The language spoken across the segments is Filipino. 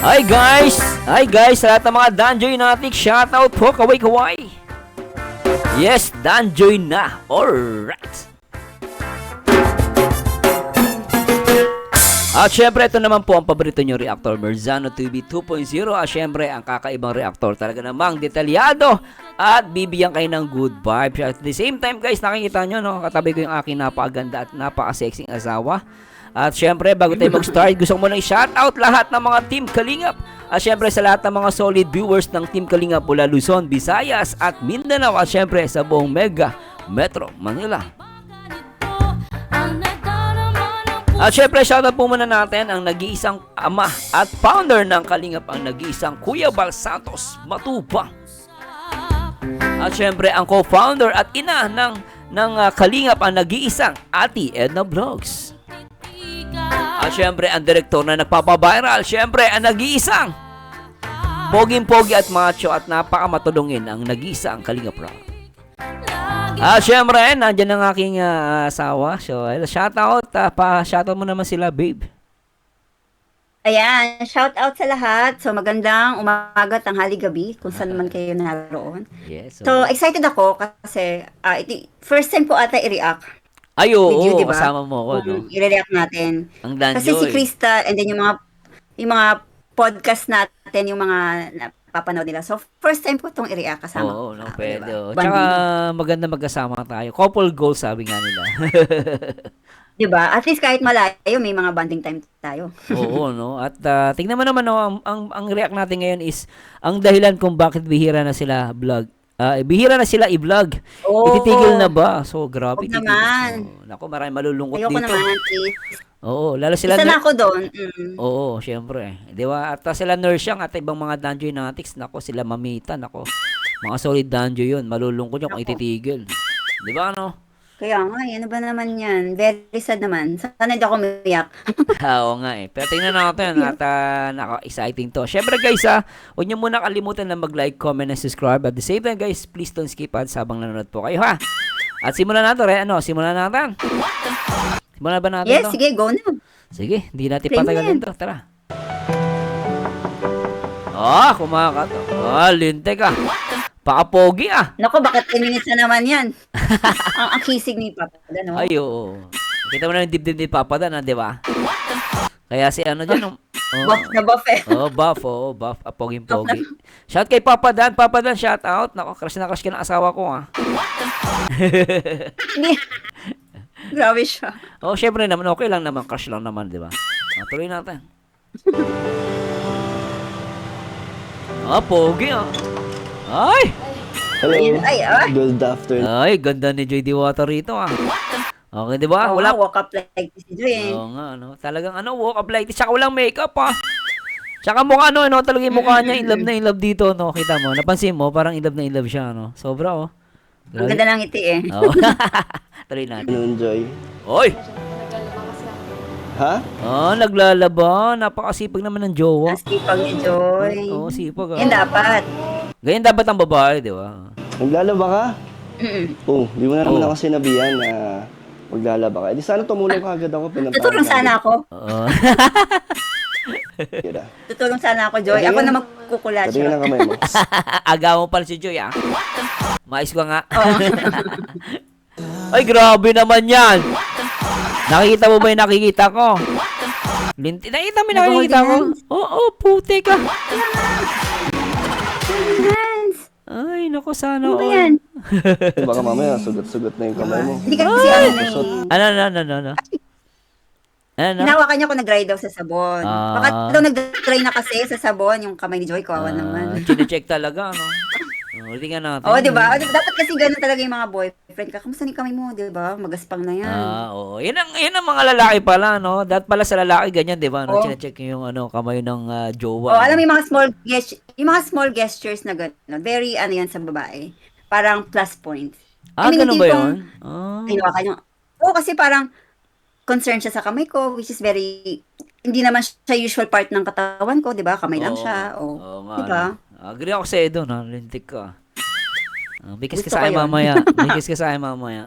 Hi guys! Hi guys! Sa lahat ng mga Danjoy natin, shoutout po, kaway-kaway! Yes, Danjoy na! Alright! At syempre, ito naman po ang paborito nyo reactor, Merzano TV 2.0. At syempre, ang kakaibang reactor talaga namang detalyado at bibigyan kayo ng good vibes. At the same time guys, nakikita nyo, no, katabi ko yung aking napakaganda at napaka-sexing asawa. At syempre, bago tayo mag-start, gusto ko muna i-shoutout lahat ng mga Team Kalingap. At syempre, sa lahat ng mga solid viewers ng Team Kalingap mula Luzon, Visayas at Mindanao. At syempre, sa buong Mega Metro Manila. At syempre, shoutout po muna natin ang nag-iisang ama at founder ng Kalingap, ang nag-iisang Kuya Bal Santos Matubang. At syempre, ang co-founder at ina ng Kalingap, ang nag-iisang Ate Edna Vlogs. At syempre, ang direktor na nagpapaviral, syempre, ang nag-iisang poging-pogi at macho at napakamatulungin ang nag-iisang Kalingap Rock. At syempre, nandyan ang aking asawa. So, shoutout. Pa-shoutout mo naman sila, babe. Ayan, shout out sa lahat. So magandang umaga, tanghali, gabi kung saan man kayo naroon. Yes. So excited ako kasi first time po ata i-react. Ay, oo, Video, diba? kasama mo ako, no? I-react natin. Ang Danjoy. Kasi si Krista and then yung mga podcast natin, yung mga napapanood nila. So first time po itong i-react kasama. Oo, no, pwede. Diba? Tsaka maganda magkasama tayo. Couple goals, sabi nga nila. Diba? At least kahit malayo, may mga bonding time tayo. Oo, no? At tingnan mo naman, no, ang react natin ngayon is ang dahilan kung bakit bihira na sila vlog. Bihira na sila i-vlog. Oo. Ititigil na ba? So, grabe. Huwag naman. Naku, maraming malulungkot Ayoko dito. naman, please. Oo, lalo sila. Isa na ako doon. Oo, syempre. Di ba? At sila Nersyang at ibang mga Danjoy Natics. Nako, sila Mamita. Nako, mga solid Danjoy yun. Malulungkot yun kung ititigil. Di ba, no? Kaya nga, ano ba naman yan? Very sad naman. Sana hindi ako umiyak. Oo nga eh. Pero tingnan natin at naka-exciting to. Syempre guys, huwag nyo muna kalimutan na mag-like, comment, and subscribe. At the same time guys, please don't skip ads habang nanonood po kayo, ha? At simulan natin, simulan natin. Simulan ba natin Yes, to? sige, go na. Sige, hindi natin Play patagalin to. Tara. Kumakato. Lintek ah. Pakapogi ah. Naku, bakit 10 minutes na naman yan? ang kisig ni Papa, no? Ay, oo. Kita mo na yung dibdib ni Papa Dan, di ba? Kaya si ano dyan, Buff na buff eh. buff. Poging-pogi. Shout kay Papa Dan. Papa Dan, shout out. Nako, crush na crush ka ng asawa ko, ah. Grabe siya. Syempre naman, okay lang naman. Crush lang naman, di ba? Tuloy natin. Pogi, ah. Ay! Hello. Ay. Good afternoon. Ay, ganda ni JD Water rito, ah. Okay, di ba? Wala. Walk up like this si Joy. Oo nga, no? Talagang walk up like this. Tsaka walang makeup, ah. Tsaka mukha, talagang yung mukha niya, in love na in love dito, no? Kita mo, napansin mo, parang in love na in love siya, no? Sobra, oh. Ang ganda ng ngiti eh. Oo. Tuloy natin. Enjoy. Oy! Ha? Naglalaba. Napakasipag naman ng jowa. Ang sipag ni Joy. Oo, sipag, ah. Yan dapat. Ganyan dapat ang babae, di ba? Naglalaba ka? Oh, di mo na naman Oo. ako sinabihan na maglalaba ka. Di sana tumulong ka agad ako. Tutulong sana ako. Oo. Kira. Tutulong sana ako, Joy. Ako na magkukulat Patingin siya. ang kamay mo. Agaw mo pala si Joy, ah. Mais ko nga. Ay, grabe naman yan. Nakikita mo ba yung nakikita ko? Nakikita mo yung nakikita ko? Oo, puti ka. Hands. Ay, naku, sana Ano ba all. yan? Baka mamaya sugat-sugat na yung kamay mo. Hindi kasi ano. Ano? Hinawakan niya ako nag-dry daw sa sabon. Ah. Baka daw nag-dry na kasi sa sabon yung kamay ni Joy. Kawawa naman. Chine-check talaga, no? Tingnan natin. Oo, di ba? Dapat kasi ganun talaga yung mga boyfriend ka. Kamusta ni kamay mo, di ba? Magaspang na yan. Oo. Yan ang mga lalaki pala, no? Dapat pala sa lalaki ganyan, di ba? No? Oo. Chine-check yung kamay ng jowa. Oh, alam mo yung mga small gestures na gano'n. Very yan sa babae. Parang plus points. Ganun ba yung yun? hinawakan niya. Oo, kasi parang concerned siya sa kamay ko, which is very, hindi naman siya usual part ng katawan ko, di ba? Kamay lang siya. Oo nga. Di ba? Agree ako sa'yo doon, ha? Lintik ka. Bigkas ka Gusto sa akin ko yun. mamaya. Bigkas ka sa akin mamaya.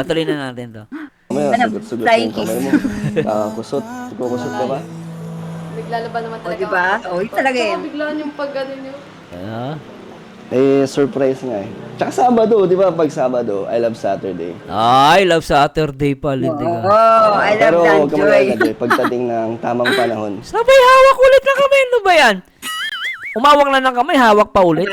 Tuloy na natin to. Mamaya Ano, sugat-sugat na flying yung kamay mo. Kusot. Kusot ka ba? Maglalaban naman talaga diba? ako. Yun talaga Tsaka yun. biglaan yung pag ano nyo. Ah. Eh, surprise nga eh. Tsaka Sabado, di ba? Pag Sabado, I love Saturday. Ay, love Saturday pa, Lindy ka. Oh, I love Pero that huwag ka joy. mag-alala, Joy. Pagdating ng tamang panahon, Sabay hawak ulit ng kamay. Ano ba yan? Umawak na ng kamay, hawak pa ulit.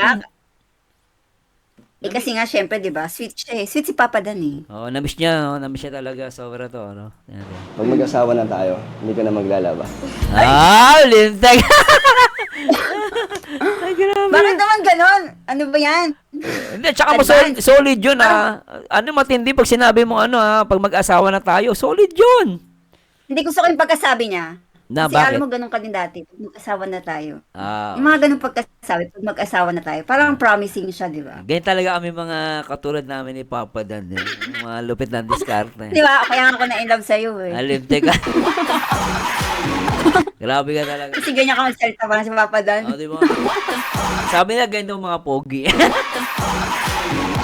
Diba? Kasi nga, syempre, di ba? Sweet siya eh. Sweet si Papa Dan eh. Oh, namiss niya, namiss niya talaga. Sobra to, ano? Yan, yan. pag mag-asawa na tayo, hindi ka na maglalaba. Ah, Lindy. Ay, grabe. Bakit naman ganon? Ano ba yan? Hindi, tsaka mo Advance. solid yun, ah. Ano, matindi pag sinabi mo, ano, ah, pag mag-asawa na tayo, solid yun. Hindi gusto ko yung pagkasabi niya. Na, Kasi bakit? alam mo, ganun ka din dati. Pag mag-asawa na tayo. Ah, Yung mga ganun pagkasabi, pag mag-asawa na tayo, parang promising siya, di ba? ganyan talaga kami mga katulad namin ni Papa Dan. Eh. Yung mga lupit ng diskarte. Di ba? Kaya ako na in love sa'yo eh. Alimte ka. Grabe ka talaga. Kasi ganyan ka magsalita parang si Papa Dan. Oh, di ba? Sabi na ganito mga pogi.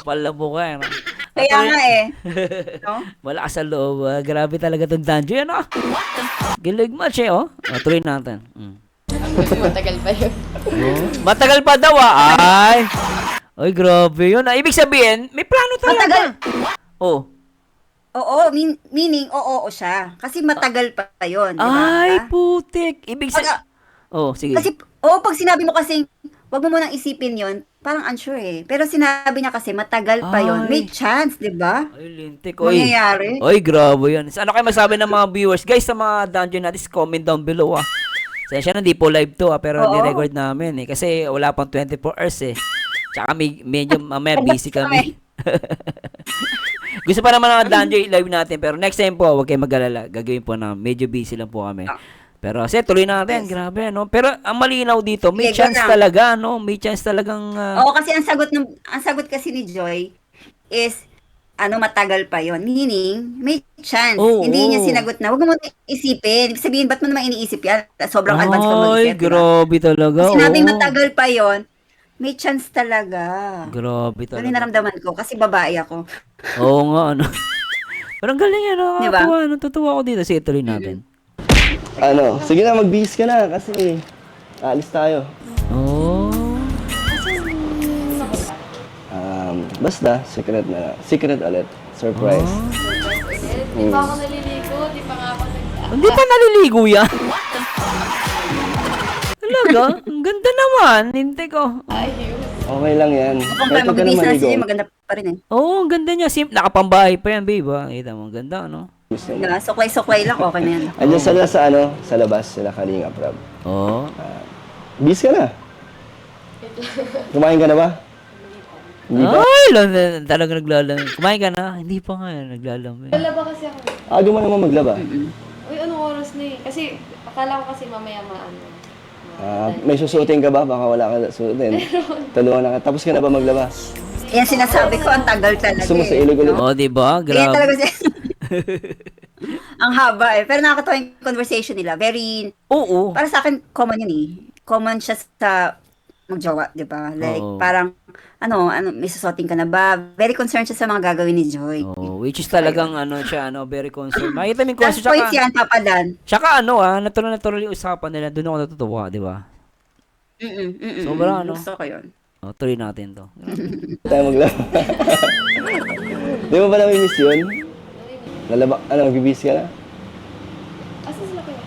Palabo ka. Ano? Kaya nga eh. No? Malakas sa loob. Ah. Grabe talaga itong Danjo. Yan, oh. Gilig match eh, oh. Tuloy natin. Matagal pa yun. Matagal pa daw, ah. Ay. Ay, grabe yun. Ah, ibig sabihin, may plano talaga. Matagal. Oh. Oo, meaning, oo siya. Kasi matagal pa yun, di ba? Ay, putik. Ibig sabihin. Oh, sige. Kasi, pag sinabi mo kasi, wag mo munang isipin yon, parang unsure eh. Pero sinabi niya kasi, matagal pa yon. May Ay. chance, di ba? Ay, lintik. Oy. Mangyayari. Oy, grabe yan. Ano kayo masabi ng mga viewers? Guys, sa mga dungeon natin, comment down below, ah. Sensya na, hindi po live to, ah, pero Oo. ni-record namin, eh. Kasi wala pang 24 hours, eh. Tsaka medyo mamaya busy kami. Gusto pa naman ng dungeon live natin, pero next time po, huwag kayong mag-alala. Gagawin po na, medyo busy lang po kami. Pero kasi tuloy natin, grabe, no? Pero ang malinaw dito, may Sige, chance go lang. talaga, no? May chance talagang... Oo, kasi ang sagot kasi ni Joy is, matagal pa yon. Meaning, may chance. Oo, Hindi niya oo. sinagot na, huwag mo isipin. Ibig sabihin, ba't mo naman iniisip yan? Sobrang advance ka Ay, mag-isip, diba? grabe talaga. Sinabing oo. matagal pa yon, may chance talaga. Grabe Ano talaga. naramdaman ko? Kasi babae ako. Oo nga, ano. Pero ang galing yan, no? Diba? Natutuwa ako dito. Sige, tuloy natin. Ano, sige na, mag-bihis ka na kasi alis tayo. Oh. Basta, secret na. Secret ulit. Surprise. Di pa ako naliligo, di pa nga ako Hindi pa naliligo yan. Talaga? Ang ganda naman. Hintay ko. ayos. Okay lang yan. Kung Kahit kaya huwag ka na magbibis na maligo. siya, maganda pa rin eh. Oo, ang ganda niya. Nakapambahay pa yan, babe. Ah. Kita mo, ang ganda, no? Gusto mo. Diba? Suklay-suklay lang, okay na yan. Andiyan sila sa labas, sila Kalinga Prab. Oo. Bihis ka na. Kumain ka na ba? Hindi pa? Ay, talaga naglalamig. Kumain ka na? Hindi pa nga yan, naglalamig. Wala ba kasi ako? Aga mo naman maglaba. Uy, anong oras na eh? Kasi, akala ko kasi mamaya maano. May susuotin ka ba? Baka wala ka suotin. Tulungan na ka. Tapos ka na ba maglaba? Yan sinasabi ko, ang tagal talaga Gusto mo sa eh. ilog ulit? Oo, diba? Kaya Grabe. talaga siya. Ang haba eh. Pero nakakatawa yung conversation nila. Very, Oo. para sa akin, common yun eh. Common siya sa magjowa, di ba? Like, Oo. parang, may susuotin ka na ba? Very concerned siya sa mga gagawin ni Joy. Oh, which is talagang siya, very concerned. Makita mo yung Plus concern. points yan, Papa Dan. Tsaka natural yung usapan nila. Doon ako natutuwa, di ba? Sobra, ano? Gusto ko yun. Oh, tuloy natin to. Tayo maglaba. Di mo ba namimiss yun? Lalaba, magbibihis ka na? Asan sila kayo?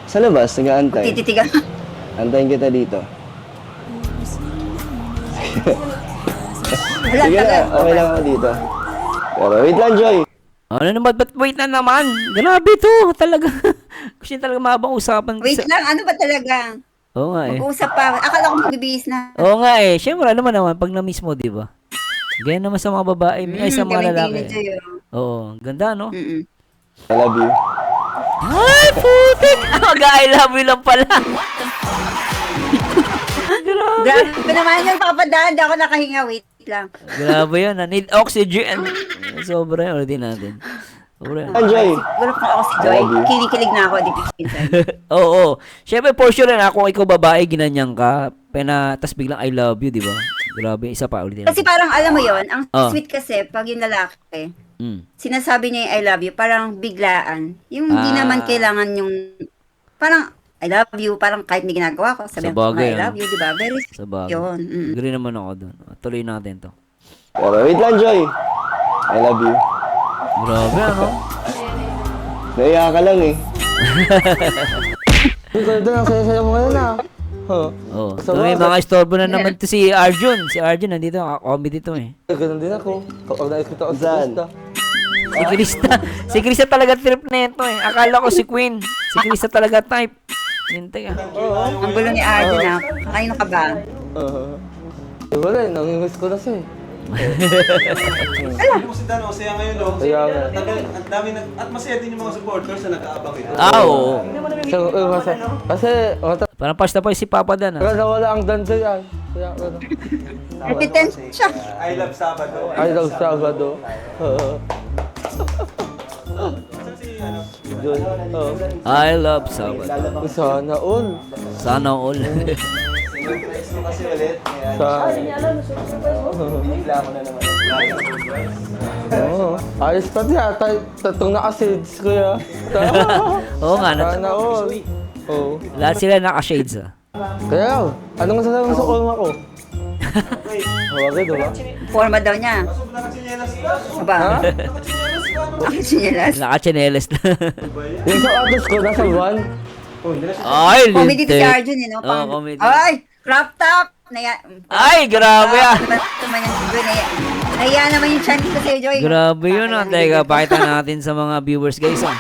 Sa labas, nag-aantay. Tititigan. Antayin kita dito. Wala, Sige na, tagal. okay lang ako dito. Pero wait lang, Joy. Ano naman, ba't wait na naman? Grabe to, talaga. Gusto niya talaga mahabang usapan. Wait lang, ano ba talaga? Oo nga eh. Mag-uusap pa. Akala ko magbibihis na. Oo nga eh. Siyempre, alam mo naman, pag na-miss mo, di ba? Ganyan naman sa mga babae, ay sa mga Gawin din lalaki. ni Joy, oh. Oo, ganda, no? I love you. Ay, putik! Mag-I love you lang pala. Grabe naman yun, Papa Dan. Hindi ako nakahinga. Wait lang. Grabe yan, need oxygen. Sobra yun, ulitin natin. Sobra yan. Joy. Siguro kung ako si Joy, kinikilig na ako deep inside. Oo. Siyempre, for sure na kung ikaw babae, ginanyan ka, tas biglang I love you, di ba? Grabe, isa pa ulitin Kasi natin. parang alam mo yon, ang Oh. sweet kasi pag yung lalaki, Mm. sinasabi niya yung I love you, parang biglaan. Yung hindi Ah. naman kailangan yung, parang, I love you. Parang kahit hindi ginagawa ko, sabihin ko Sabagay, I love you, di ba? Very Sa bagay. yun. Agree naman ako dun. Tuloy natin to. Pero wait lang, Joy. I love you. Grabe, ano? Naiya ka lang eh. Ang ganda ng saya-saya mo ngayon ah. Huh. Oh, so may mga istorbo na naman to si Arjun. Si Arjun nandito, comedy to eh. Ganun din ako. Kapag nakikita ko Saan? Si Krista. Si Krista talaga trip na ito eh. Akala ko si Queen. Si Krista talaga type. Hintay ah. Ang gulo ni Arjun na. Kanino ka ba? Wala eh, namimiss ko na siya eh. Hindi mo si Dan, masaya ngayon, no? Kaya nga. Ang dami at masaya din yung mga supporters na nag-aabang ito. Ah, oo. Kasi, Parang pasta pa si Papa Dan ah. wala ang dansa yan. Kaya, ano. Repetent siya. I love Sabado. I love Sabado. Yun. I love Sabado. Sana all. Sana all. Kasi ulit, kaya Sa... binigla mo na naman. Oo. Ayos pa niya. Tatong naka-shades ko ya. Oo nga. Sana all. Oo. Lahat sila naka-shades ah. Kaya, anong masasabi mo sa kulma ko? Huwag eh, diba? Forma daw niya. Aba. Sinyelas. Naka-chinelas na. Yung sa atos ko, nasa 1. Ay, Comedy to si lintik. Arjun, eh, no? Oo, comedy. Ay! Crop top! Ay, grabe ah. Iba naman yung Joy. Naya naman yung chant ko sa'yo, Joy. Grabe yun ah. Teka, pakita natin sa mga viewers guys ah.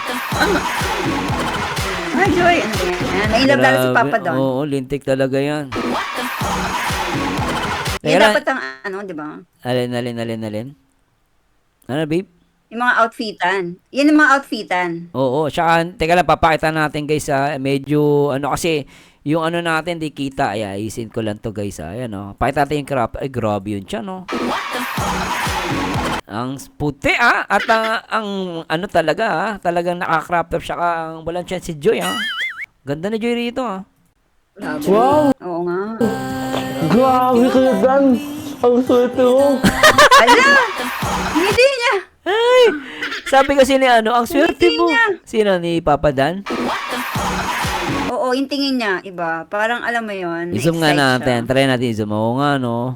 Ay, Joy. Ano ba yan? Nailab lalo si Papa doon. Oo, lintik talaga yan. Yan Teka lang. dapat ang ano, di ba? Alin. Ano, babe? Yung mga outfitan. Yan yung mga outfitan. Oo, tsaka, teka lang, papakita natin guys medyo, ano kasi, yung ano natin, di kita, ay, ayusin ko lang to guys ayan pakita natin yung crop, ay grabe yun siya, no? Ang puti at ang ano talaga talagang naka-crop top siya ang walang chance si Joy Ganda ni Joy rito Grabe. Wow! Oo nga. Grabe kayo, Dan! Ang swerte mo! Ala! Hindi niya. Ay! Sabi kasi ni ang swerte mo. niya. Sino, ni Papa Dan? Oo, yung tingin niya, iba. Parang alam mo yun. I-zoom nga na-excite natin. siya. Try natin i-zoom. Oo nga, no?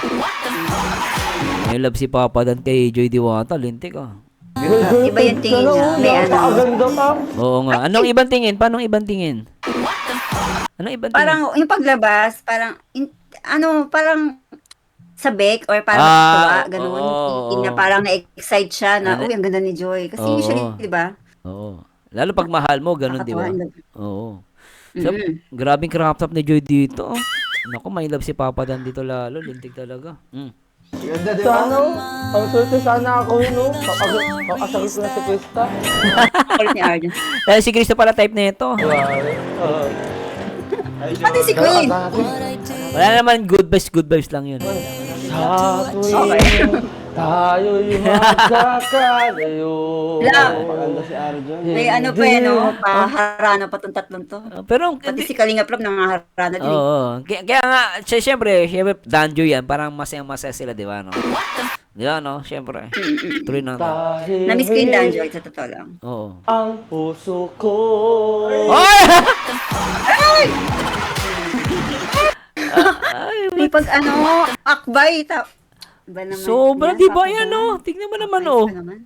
May love si Papa Dan kay Joy Diwata. Lintik, Iba yung tingin niya. May ano. Napakaganda ka! Oo nga. Anong ibang tingin? Paanong ibang tingin? Anong ibang tingin? Parang yung paglabas, parang, parang sabik or parang Ah, tuwa, ganun. oo. Na parang na-excite siya na, Ano? uy, ang ganda ni Joy. Kasi Oo. usually, di ba? Oo. Lalo pag mahal mo, ganun, di ba? Nakakatuwa. Oo. So, grabing crop top ni Joy dito. Naku, may love si Papa Dan dito lalo. Lintik talaga. Sana, ang swerte sana ako yun, no? Kakasakit ko na si Krista. Kulit ni Arjun. Dahil si Cristo pala type na ito. Grabe. Pati si Queen. Wala naman good vibes lang yun. Sa tuwing tayo'y magkakalayo. Love. Maganda si Arjun. May ano pa yan, no? Paharana pa itong tatlong to. Pero, Pati si Kalinga Prab nangaharana din. oo. Kaya nga, syempre, Danjo yan. Parang masaya sila, di ba, no? Di ba, no? Syempre. Tuloy na tayo. Dahil Na-miss ko yung Danjoy, sa totoo lang. Oo. ang puso ko. Ay! May pag akbay. Iba naman. Sobra, Yan, di ba Papa yan, Dan. no? Tignan mo naman, Ayos oh. ka naman.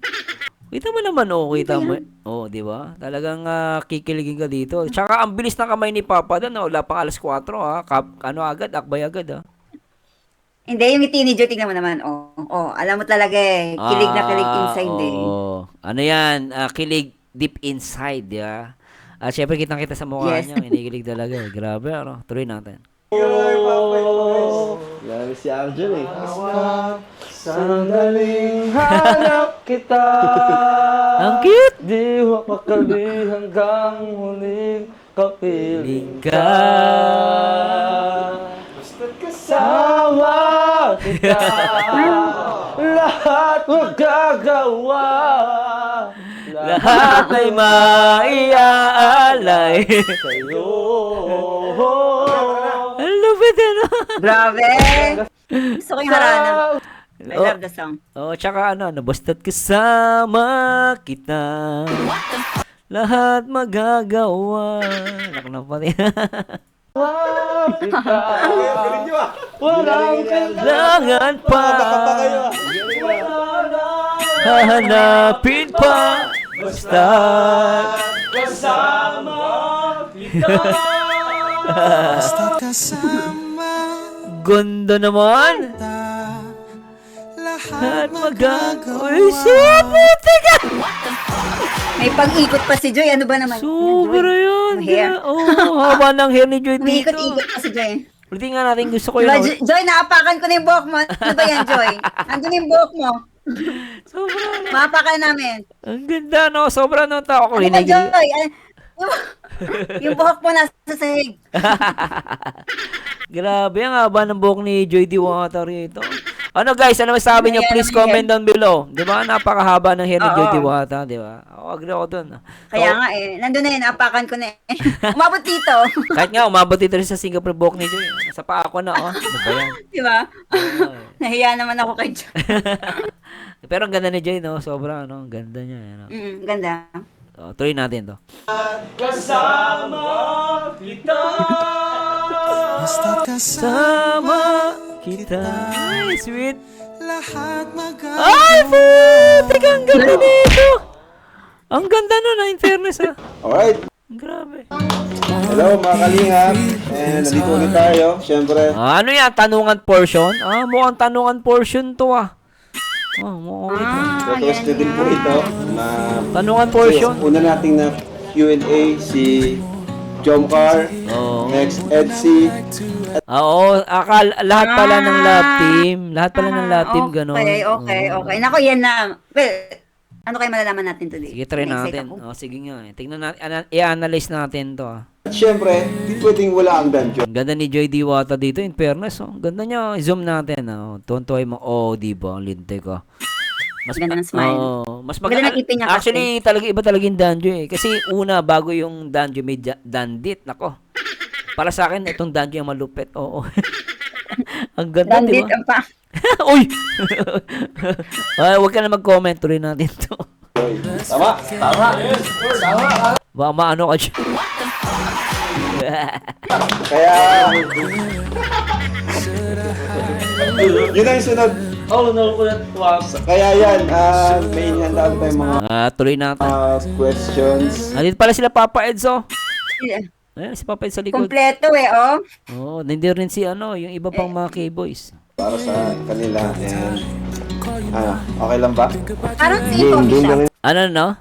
Kita mo naman, oh. Kita mo. Oh, di ba? Talagang kikiligin ka dito. Tsaka ang bilis ng kamay ni Papa Dan, oh. Wala pang alas 4, ha? Akbay agad, ha? Hindi, yung ngiti ni Joy, tingnan mo naman. Alam mo talaga eh. Kilig na kilig inside eh. Oo. Ano yan? Kilig deep inside, ya. At syempre, kitang-kita sa mukha Yes. niya. Inikilig talaga, eh. Grabe, ano? Tuloy natin. Grabe si Arjun eh. Sandaling hanap kita. Ang cute! Di makakali hanggang huling kapiling ka. Basta't kasama kita. Lahat magagawa. Lahat ay maiaalay. Sa'yo. Ang lupit, ano? Grabe! Gusto ko yung harana. I love the song. Oh, tsaka basta't kasama kita. lahat magagawa. Nak na pati. Galing nyo ah. Kailangan pa. Hahanapin pa. Basta. Ganda naman. Lahat magagawa. Uy, shit! Buti ka! May pag-ikot pa si Joy. Ano ba naman? Sobra yun. Hair. Haba ng hair ni Joy dito. Umiikot-ikot pa si Joy. Ulitin nga natin, gusto ko Diba, yun. Joy, naapakan ko na yung buhok mo. Ano ba yan, Joy? Andun yung buhok mo. Sobra. Maapakan namin. Ang ganda, no? Sobra no tao ko. Ano ba, Joy? Yung buhok mo nasa sahig. Grabe, ang haba ng buhok ni Joy Diwata rito. Ano guys, ano masabi niyo? Ayan, Please ayan. comment down below. Di ba? Napakahaba ng hair ni Oo. Joy Diwata, di ba? Ako, agree ako dun. Kaya nga nandun na yun, naapakan ko na Umabot dito. Kahit nga, umabot dito rin sa Singapore buhok ni Joy. Nasa paa ko na, oh. Ano ba yan? Di ba? Oo, Nahiya naman ako kay Joy. Pero ang ganda ni Joy, no? Sobra, no? Ang ganda niya, ano? Ganda. So, tuloy natin to. Sama kita. Ay, sweet. Ay, putik! Ang ganda nito! Ang ganda nun, in fairness, ah. Alright. Grabe. Hello mga kalingap. And nandito ulit tayo. Siyempre, Ano yan? Tanungan portion? Mukhang tanungan portion to, ah. Mukhang requested din po ito na tanungan portion. una nating na Q&A si Jomcar, Oo. next Edsy, Oo, lahat pala ng lab team. Lahat pala ng lab team, gano'n. Okay. Nako, yan na. Well, ano kayo malalaman natin today? Sige, try Na-excite natin. ako. Sige nga. Tingnan natin. I-analyze natin to, ah. at syempre, di pwedeng wala ang dungeon. Ang ganda ni Joy Diwata dito, in fairness, oh. Ang ganda niya, zoom natin, oh. Tuwan-tuwa yung di ba, ang linte ko. Mas Ganda ng smile. mas Ganda ng ipin niya kasi. Actually, talaga iba talaga yung Danjo eh. Kasi una, bago yung Danjo may dandit, nako. Para sa akin, itong Danjo yung malupit, oo. Ang ganda, di Dandit ba? ang pa. Uy! Ay, huwag ka na mag-comment, tuloy natin to. Tama? Baka maano ka dyan. Kaya, yun ang sunod. Kaya yan, may inihanda ko tayong mga Tuloy natin. questions. Nandito pala sila Papa Edzo. Ayan, si Papa Eds sa likod. Kompleto oh. Oo, nandiyo rin si yung iba pang mga K-boys. Para sa kanila. And, okay lang ba? Parang same coffee shop. Ano, no?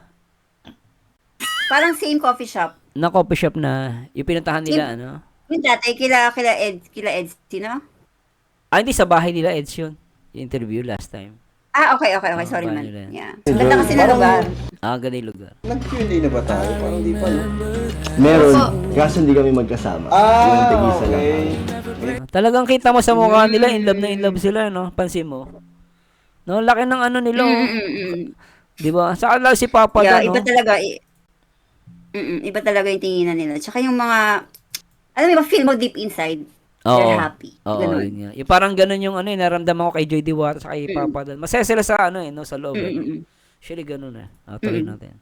Parang same coffee shop. Na coffee shop na, yung pinuntahan nila, ano? Yung dati, kila Ed, sino? Hindi sa bahay nila, Eds yun. Yung interview last time. Okay. Sorry paano man. yun? Yeah. Ganda kasi na lugar. Ganda yung lugar. Nag-Q&A na ba tayo? Parang di pa, no? Meron, kaso hindi kami magkasama. Yung tig-isa lang. Okay. Talagang kita mo sa mukha nila, in love sila, no? Pansin mo. No, laki ng ano nila, oh. Di ba? Saka lang si Papa Yeah, doon, no? iba talaga. Iba talaga yung tinginan nila. Tsaka yung mga, alam mo ba, feel mo deep inside. They're happy. Oo, Ganun. yun nga. Yung parang ganun yung naramdaman ko kay Joy Diwata sa kay Papa doon. Masaya sila sa no, sa loob. Actually, ganun eh. Tuloy natin.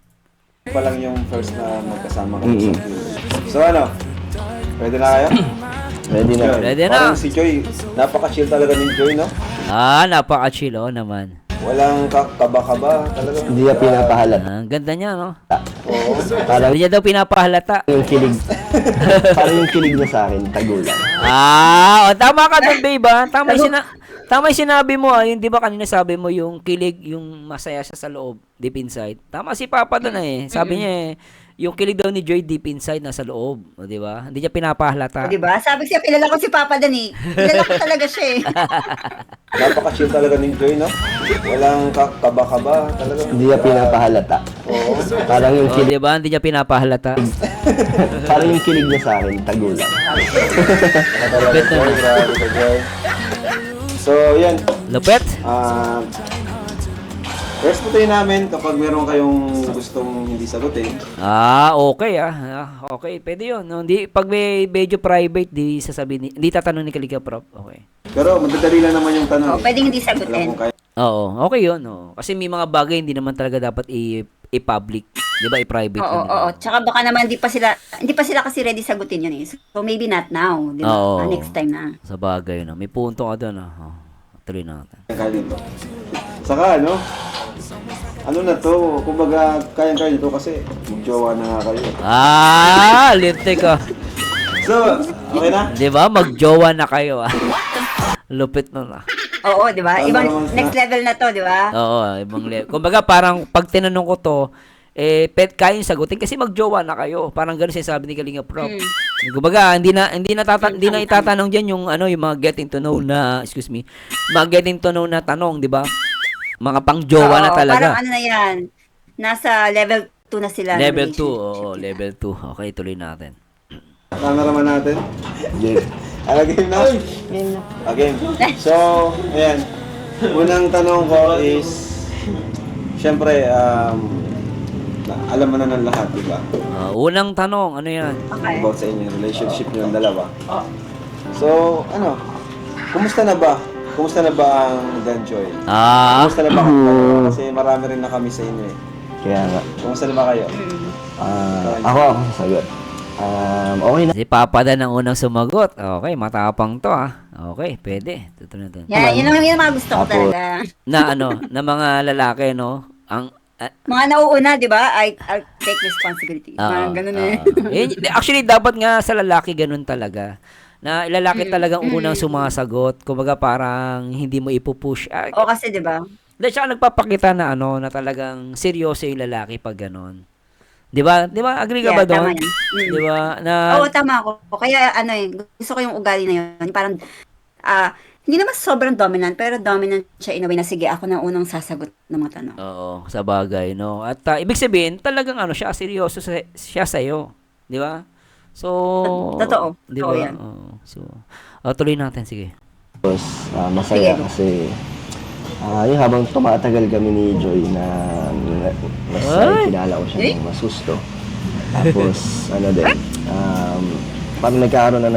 Pa lang yung first na magkasama kami sa Q&A. So ano? Pwede na kayo? Ready na. Ready na. Parang si Joy, napaka-chill talaga ni Joy, no? Napaka-chill, naman. Walang kaba-kaba. Talagang Hindi niya pinapahalata. Ang ganda niya, no? Oo. Parang Hindi niya daw pinapahalata. yung kilig. Parang yung kilig niya sa akin, tagulan. Tama ka doon, babe, ah. Tama yung sinabi mo, yung di ba kanina sabi mo yung kilig, yung masaya siya sa loob, deep inside. Tama si Papa doon eh. Sabi niya yung kilig daw ni Joy deep inside nasa loob, di ba? Hindi niya pinapahalata. Diba? Sabi siya, kilala ko si Papa dan eh. Kilala ko talaga siya eh. Napaka-chill talaga ni Joy, no? Walang kaba-kaba. Talagang Hindi niya pinapahalata. Oo. Parang yung kilig. Di ba? Hindi niya pinapahalata. Parang yung kilig niya sa akin, tagulan. Lupit na. Joy, grabe ka, Joy. So, yan. Lupet? Respetuhin namin kapag meron kayong gustong hindi sagutin. Okay okay, pwede yun. No? Hindi, pag may medyo private, hindi tatanong ni Kalika Prof. Okay. Pero madadali lang naman yung tanong. Pwedeng hindi Alam sagutin. kung kaya. Oo, okay yun. No? Kasi may mga bagay hindi naman talaga dapat i-public. Di ba, i-private Oo, na nila. oo. Tsaka baka naman hindi pa sila kasi ready sagutin yun eh. So maybe not now, di ba? Oo. Next time na. Sa bagay, no? May punto ka doon, oh. Tuloy natin. Kaya dito. Saka ano na to, kumbaga kaya dito kasi magjowa na nga kayo. Lintik ka. So, okay na? Di ba? Magjowa na kayo, ah. Lupit nun, ah. Oo, di ba? Tama Ibang naman next level na to, di ba? Oo, ibang level. Kumbaga, parang pag tinanong ko to, kayang sagutin kasi magjowa na kayo. Parang gano'n sinasabi ni Kalinga Prop. Kumbaga, hindi na itatanong diyan yung yung mga getting to know na, mga getting to know na tanong, di ba? Mga pangjowa na Oo, talaga. parang ano na yan. Nasa level 2 na sila. ng Level 2, relationship. oo, level 2. Okay, tuloy natin. Cameraman natin. Game. Game na? Game na. Game. So, ayan. Unang tanong ko is, syempre, alam mo na ng lahat, di ba? Unang tanong, ano yan? Okay. About sa inyong relationship niyo dalawa. So, kumusta na ba? Kumusta na ba ang Danjoy? Kumusta na ba kayo? Kasi marami rin na kami sa inyo eh. Kaya nga. Kumusta na ba kayo? Ako sagot. Okay na. Si Papa Dan ang unang sumagot. Okay, matapang to, ah. Okay, pwede. Tutunan natin. Yan, yun ang mga gusto ko Tapos- talaga. Na mga lalaki, no? Mga nauuna, di ba? I'll take responsibility. Parang ganun eh. Actually, dapat nga sa lalaki ganun talaga. Na lalaki talagang unang sumasagot. Kumbaga parang hindi mo ipupush. O kasi, di ba? Dahil siya nagpapakita na na talagang seryoso yung lalaki pag ganun. Di ba? Di ba? Agree ka ba tama doon? yan. Di ba? Oo, tama ako. Kaya gusto ko yung ugali na yun. Parang, hindi naman sobrang dominant, pero dominant siya in a way na sige, ako na unang sasagot ng mga tanong. Oo, sa bagay, no? At ibig sabihin, talagang siya, seryoso siya sa'yo. Di ba? So, Totoo. Di Totoo ba? yan. Oo. So, tuloy natin, sige. Tapos, masaya Sige. kasi yung habang tumatagal kami ni Joy na mas Ay! kilala ko siya ng mas gusto. Tapos, parang nagkaroon na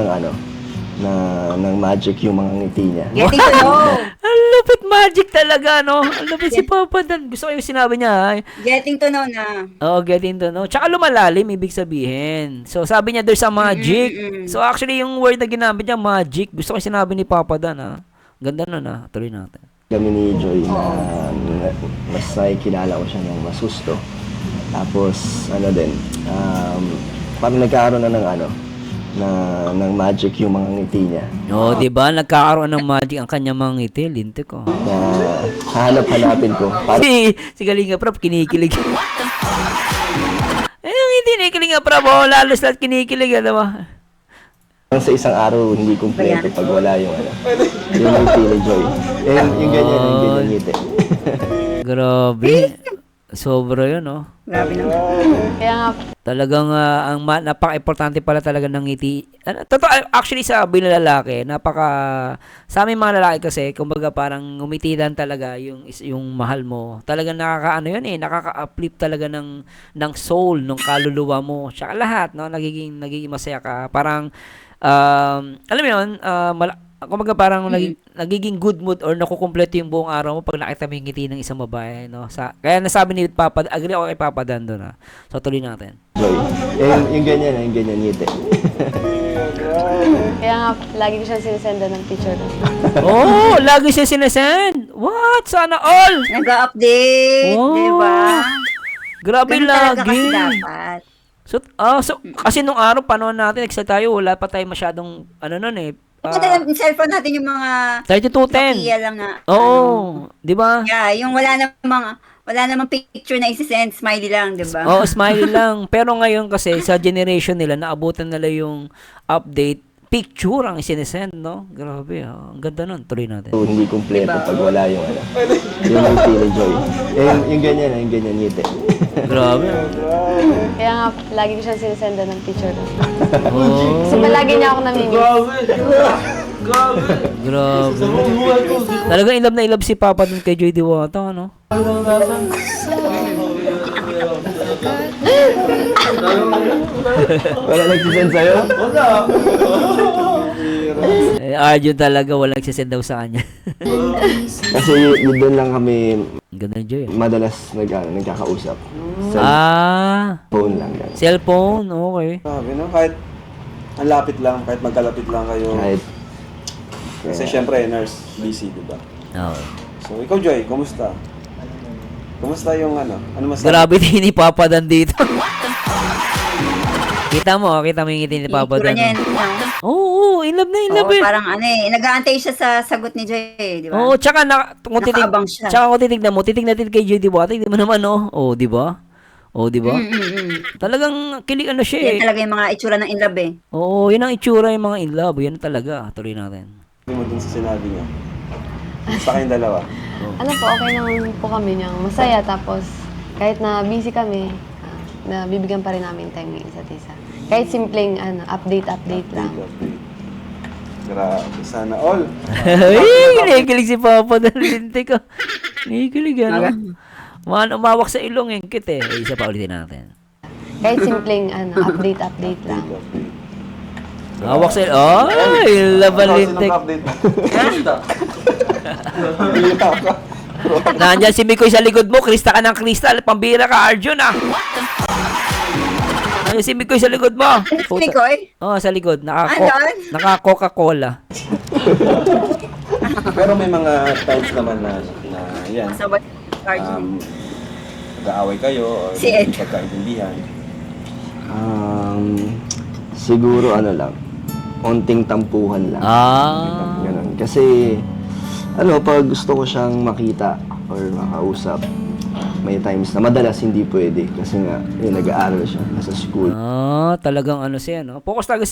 ng magic yung mga ngiti niya. Getting to know. Ang lupit magic talaga, no? Ang lupit si Papa Dan. Gusto ko yung sinabi niya, ay. Getting to know na. Oo, getting to know. Tsaka lumalalim, ibig sabihin. So, sabi niya, there's a magic. So, actually, yung word na ginamit niya, magic. Gusto ko yung sinabi ni Papa Dan, ha? Ganda nun, ha? Tuloy natin. Kami ni Joy na mas nakikilala ko siya ng mas gusto. Tapos, parang nagkaroon na ng magic yung mga ngiti niya. No, di ba? Nagkakaroon ng magic ang kanyang mga ngiti. Lintik ko. Na hanap-hanapin ko. Parang Si Kalinga Prab, kinikilig. Yung hindi ni Kalinga Prab, lalo sa kinikilig, di ba? sa isang araw hindi kumpleto pag wala yung yung ngiti ni Joy. Yung ganyan ngiti. Grabe. Sobra yun, no? Grabe naman. Kaya nga, Talagang napaka-importante pala talaga ng ngiti. Totoo, actually sa bilang lalaki, sa aming mga lalaki kasi, kumbaga parang umitidan talaga yung mahal mo. Talagang nakaka-uplift talaga ng soul, ng kaluluwa mo. Tsaka lahat, no? Nagiging masaya ka. Parang, alam mo yun, kumbaga parang nagiging good mood or nakukumpleto yung buong araw mo pag nakita mo yung ngiti ng isang babae, no? Kaya nasabi ni Papa, agree ako kay Papa Dan doon, ha? So, tuloy natin. Joy. Yung ganyan ngiti. kaya nga, lagi ko siya sinisenda ng picture ko. Oh, lagi siya sinesend. What? Sana all. Nag-update, Oh. di ba? Grabe Ganun talaga kasi lagi. dapat. So, kasi nung araw, panahon natin, excited tayo, wala pa tayo masyadong, nun eh. Yung cellphone natin yung mga 3210. Nokia lang na. Oo, di ba? Yeah, yung wala namang picture na isi-send, smiley lang, di ba? Oo, smiley lang. Pero ngayon kasi, sa generation nila, naabutan nila yung update, picture ang sinesend, no? Grabe, ang ganda nun. Tuloy natin. So, hindi kumpleto pag wala yung yung ngiti ni Joy. Yung ganyan ngiti. Grabe. Kaya nga, lagi ko siya sinisenda ng picture ko. Oh, Kasi palagi niya ako namimiss. grabe. Talagang ilab na ilab si Papa dun kay Joy Diwata, ano? Wala nagsisend sa'yo? Arjun talaga, walang nagsisend daw sa kanya. Kasi yun doon lang kami Ganda ng Joy. madalas nagkakausap. phone lang. Ganun. Cellphone, okay. Grabe, no? Kahit ang lapit lang, kahit magkalapit lang kayo. Kahit, Kasi syempre, nurse, busy, di ba? Okay. So, ikaw, Joy, kumusta? Kumusta yung ano? Ano masabi? Grabe din ni Papa Dan dito. kita mo yung ngiti ni Papa Itsura Dan. niya yun, Oo, in love na in love Oo, eh. parang ano eh, nag-aantay siya sa sagot ni Joy, di ba? Oo, tsaka kung Nakaabang siya. tsaka kung titignan mo, titignan natin kay Judy Diwata, hindi mo naman, di ba? Di ba? Talagang kilig ano siya Yan eh. talaga yung mga itsura ng in love eh. Oo, yun ang itsura yung mga in love. Yan talaga. Tuloy natin. Hindi mo dun sa sinabi niya. Kumusta kayong dalawa? Ano po, okay naman po kami niyang masaya. Tapos, kahit na busy kami, nabibigyan pa rin namin time ng isa't isa. Kahit simpleng update lang. Update. Grabe, sana all. Ay, nakikilig si Papa Dalinte ko. Nakikilig ano. Umawak sa ilong yung kit eh. Isa pa ulitin natin. Kahit simpleng update lang. Update. Hawak sa ilong. Ay, labalintik. Nandyan si Mikoy sa likod mo. Krista ka ng kristal. Pambira ka, Arjun ah. Nandyan si Mikoy sa likod mo. Mikoy? Sa likod. Andun? Naka-Coca-Cola. Pero may mga times naman na yan. Sabay, Arjun. Nag-aaway kayo o Si Ed. pagkaintindihan. siguro ano lang, onting tampuhan lang. Ganun. Kasi, pag gusto ko siyang makita or makausap, may times na madalas hindi pwede kasi nga, nag-aaral siya, nasa school. Talagang ano siya, no? Focus talaga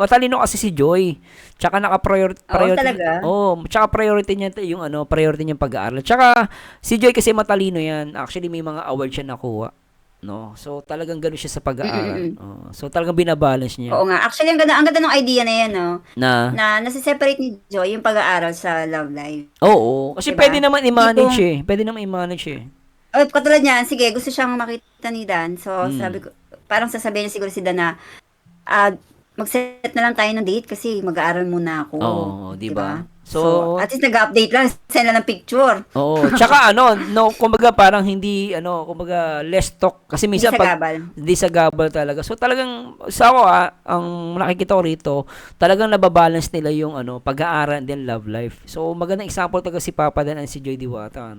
talino kasi si Joy. Tsaka naka-priority. talaga? Tsaka priority niya yung priority niya pag-aaral. Tsaka si Joy kasi matalino yan. Actually, may mga award siya nakuha. No? So, talagang gano'n siya sa pag-aaral. So, talagang binabalance niya. Oo nga. Actually, ang ganda ng idea na yan, no? Na? Na nasa-separate ni Joy yung pag-aaral sa love life. Oo. Kasi Diba? pwede naman i-manage eh. Pwede naman i-manage eh. Katulad niyan, sige, gusto siyang makita ni Dan. So, sabi ko, parang sasabihin niya siguro si Dan na, mag-set na lang tayo ng date kasi mag-aaral muna ako. Oo, diba? So, at least nag-update lang, send lang ng picture. Oo. Tsaka kumbaga parang hindi, kumbaga less talk. Kasi minsan hindi sa gabal talaga. So talagang, sa ako ang nakikita ko rito, talagang nababalance nila yung pag-aaral and then love life. So magandang example talaga si Papa Dan and si Joy Diwata,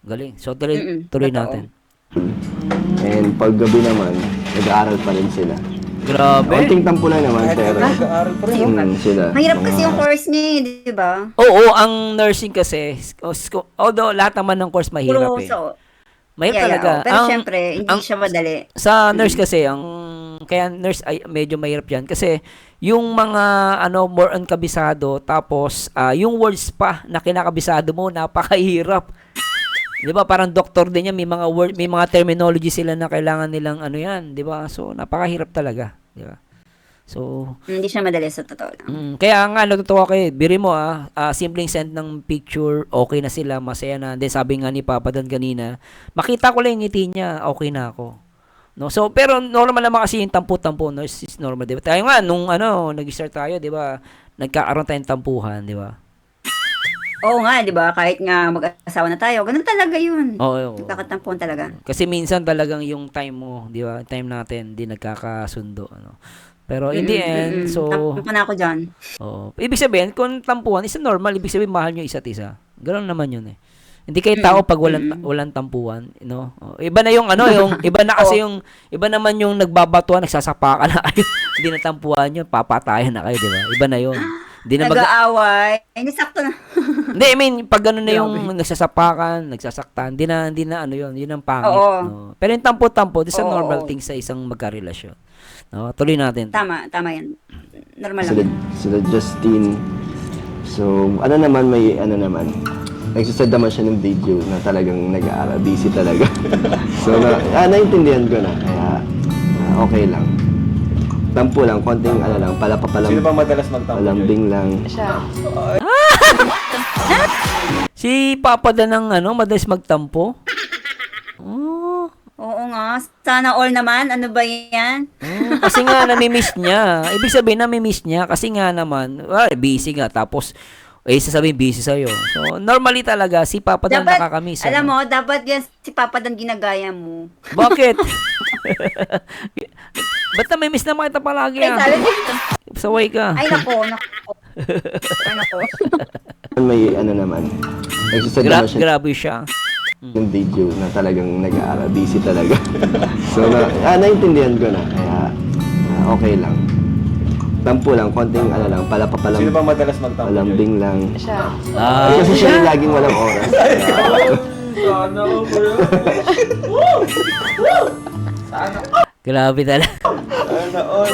Galing. So tuloy natin. And pag gabi naman, nag-aaral pa rin sila. Grabe. Onting tampo lang naman, Kahit pero nag-aaral pa rin. sila. Mahirap kasi yung course niya, di ba? Oo, ang nursing kasi, although lahat naman ng course mahirap eh. Mahirap talaga. Pero syempre, hindi siya madali. Sa nurse kasi, kaya nurse ay medyo mahirap yan. Kasi, yung mga, more on kabisado, tapos, yung words pa na kinakabisado mo, napakahirap. Di ba? Parang doktor din yan, may mga terminology sila na kailangan nilang yan, di ba? So, napakahirap talaga. Di ba? So, Hindi siya madali sa totoo lang. kaya nga, natutuwa kayo. Biri mo, simpleng send ng picture, okay na sila, masaya na. Then sabi nga ni Papa Dan kanina, makita ko lang yung ngiti niya, okay na ako. No? So, pero normal naman kasi yung tampo-tampo, no? It's normal, di ba? Tayo nga, nung nag-start tayo, di ba? Nagkakaroon tayong tampuhan, di ba? Oo nga, di ba? Kahit nga mag-asawa na tayo, ganun talaga yun. Oo. Nagkakatampuan talaga. Kasi minsan talagang yung time mo, di ba? Time natin, di nagkakasundo, Pero in the end, so... Tampuan na ako dyan. Ibig sabihin, kung tampuhan, isa normal, ibig sabihin, mahal nyo isa't isa. Ganoon naman yun eh. Hindi kayo tao pag walang tampuhan, Iba na yung iba na kasi iba naman yung nagbabatuan, nagsasapakan na kayo. Hindi na tampuhan yun, papatayan na kayo, di ba? Iba na yun. Nag-aaway. Hindi, sakto na. Hindi, I mean, pag gano'n na yung nagsasapakan, nagsasaktan, hindi na yun ang pangit. Oo. Pero yung tampo-tampo, this is a normal thing sa isang magkarelasyon. Tuloy natin. Tama yan. Normal lang. Sila Justine. So, nagsasend naman siya ng video na talagang nag-aaral, busy talaga. So, naintindihan ko na, kaya okay lang. Tampo lang, konting Sino bang madalas magtampo, Joy? palambing lang. Siya. Si Papa Dan ng madalas magtampo. Oo nga. Sana all naman. Ano ba yan? Kasi nga, nami-miss niya. Ibig sabihin, nami-miss niya. Kasi nga naman, busy nga. Tapos, sasabihin busy sa'yo. So, normally talaga, si Papa Dan Dapat, nakakamiss. alam ano? mo, dapat yan si Papa Dan ginagaya mo. Bakit? Ba't namimiss na kita palagi Ay, ah? sabi Saway ka. ay, nako. Ay, nako. May ano naman, nagsasad naman siya Grabe siya. yung video na talagang nag-aaral, busy talaga. So, naintindihan ko na, kaya okay lang. Tampo lang, konting ano lang, Sino bang madalas magtampo, Joy? palambing lang. Siya. Kasi siya yung laging walang oras. Sana ako, bro. Grabe talaga. Sana all.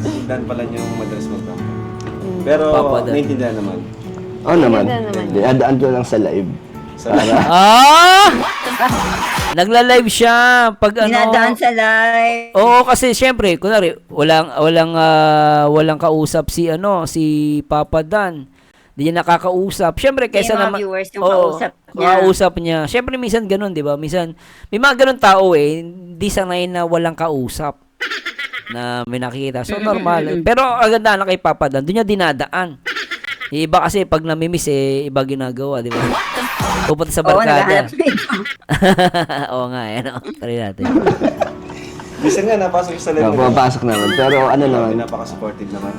Si Dan pala niyo yung madalas magtampo. Pero Papa Dan. naintindihan naman. Oo naman, Naman. dadaan ko lang sa live. Para, Ah! Nagla-live siya pag ano. Dinadaan sa live. Oo, kasi syempre, kunwari, walang kausap si Papa Dan. Hindi niya nakakausap. Syempre, kaysa Yung mga naman viewers yung Oo, kausap niya. kausap niya. Syempre, minsan ganun, 'di ba? Minsan may mga ganun tao hindi sanay na walang kausap na may nakikita. So normal. Pero ang ganda na kay Papa Dan, doon niya dinadaan. Yung iba kasi pag namimiss iba ginagawa, 'di ba? Pupunta sa Oo, barkada. naghahanap na ito. Oo nga, ano. Try natin. Minsan nga, napasok siya sa live. pumapasok naman. Pero ano naman, Napaka-supportive naman.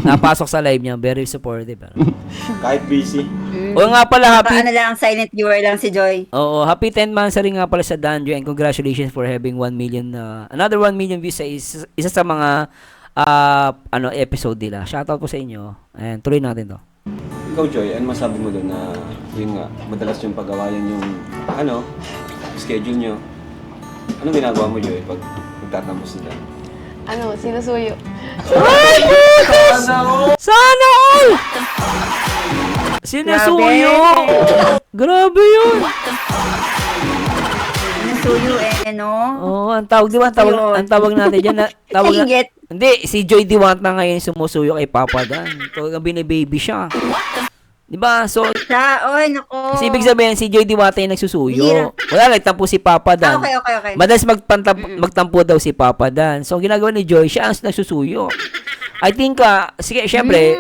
Napasok sa live niya, very supportive. Kahit busy. Oo nga pala, happy. Paano lang, silent viewer lang si Joy. Oo, happy 10 months rin nga pala sa Danjo and congratulations for having 1 million, another 1 million views sa isa sa mga episode nila. Shoutout po sa inyo. And tuloy natin to. Ikaw, Joy, ano masabi mo doon na yun nga, madalas yung pagawayan yung schedule nyo? Anong ginagawa mo, Joy, pag magtatapos sila? Sinusuyo. Sana all! Sinusuyo! Grabe yun! Nasuyo no? Oo, ang tawag, di ba? Ang tawag natin dyan. Tawag na, Ingit. hindi, si Joy Diwata ngayon sumusuyo kay Papa Dan. Talagang binibaby siya. Di ba? So, Oy, nako. kasi ibig sabihin, si Joy Diwata yung Hira. nagsusuyo. Wala, nagtampo si Papa Dan. Okay. Madalas magtampo daw si Papa Dan. So, ang ginagawa ni Joy, siya ang nagsusuyo. I think, sige, syempre,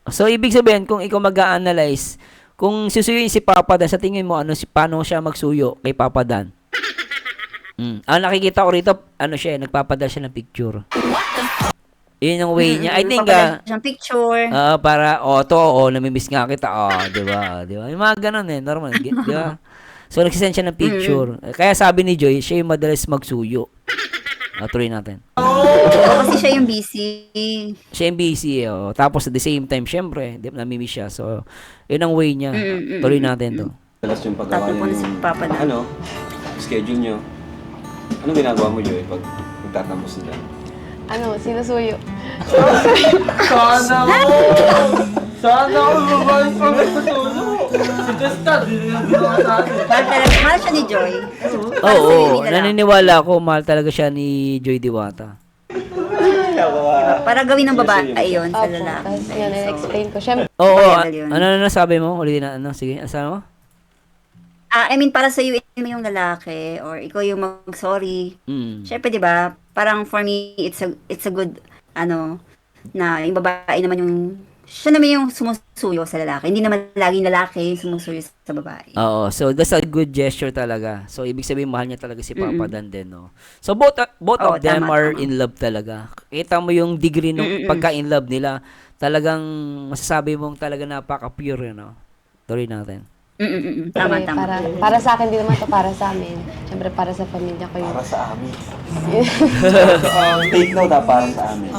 so, ibig sabihin, kung ikaw mag-a-analyze, kung susuyuin si Papa Dan, sa tingin mo, paano siya magsuyo kay Papa Dan? Ang nakikita ko rito, nagpapadala siya ng picture. Yun yung way niya. I think, siyang picture. para, namimiss nga kita, di ba? Yung mga ganun normal, di ba? So, nagsisend siya ng picture. Kaya sabi ni Joy, siya yung madalas magsuyo. Tuloy natin. Kasi siya yung busy. Siya yung busy, Tapos, at the same time, syempre, namimiss siya. So, yun ang way niya. Tuloy natin to. Madalas yung pagawayan Tatapon si Papa Dan. schedule nyo? Anong ginagawa mo, Joy, pag magtatapos sila? Sinusuyo. Sana ako babae pa matutulog. Si Testa, di rin ginawa sa akin. Mahal siya ni Joy. Oo, naniniwala ako, mahal talaga siya ni Joy Diwata. Para gawin ng babae yun sa Opo. lalaki. Tapos yun, in-explain ko. Siyempre, Oo, Level yun. ano nasabi mo? Ulitin na, sige, asama mo? I mean, para sa'yo mo yung lalaki or ikaw yung mag-sorry. Siyempre, di ba? Parang for me, it's a good, na yung babae naman yung, siya naman yung sumusuyo sa lalaki. Hindi naman laging lalaki yung sumusuyo sa babae. Oo, so that's a good gesture talaga. So, ibig sabihin, mahal niya talaga si Papa Dan din, no? So, both Oo, of them tama, are tama. in love talaga. Kita mo yung degree ng pagka-in love nila. Talagang, masasabi mong talaga napaka-pure, Tuloy natin. Tama. para sa akin, di naman to para sa amin. Siyempre, para sa pamilya ko yun. Para sa amin. Take note para sa amin.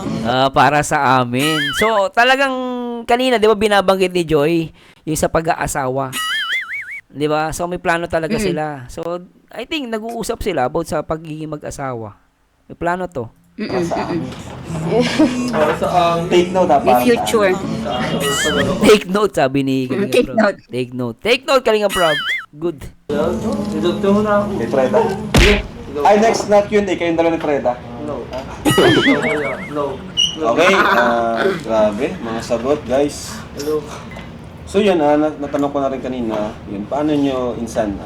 Para sa amin. So, talagang kanina, di ba, binabanggit ni Joy yung sa pag-aasawa. Di ba? So, may plano talaga sila. So, I think, nag-uusap sila about sa pagiging mag-asawa. May plano to. Para sa amin. Para sa Take note May future. Take note, sabi ni Kalinga Take Prab. note. Take note. Take note, Kalinga Prab. Good. Ito mo na ako. May Freda. Ay, next, not Q&A. Kayong dalawa ni Freda. No. No. Okay, grabe, mga sagot, guys. Hello. So yun, natanong ko na rin kanina, yun, paano nyo insan,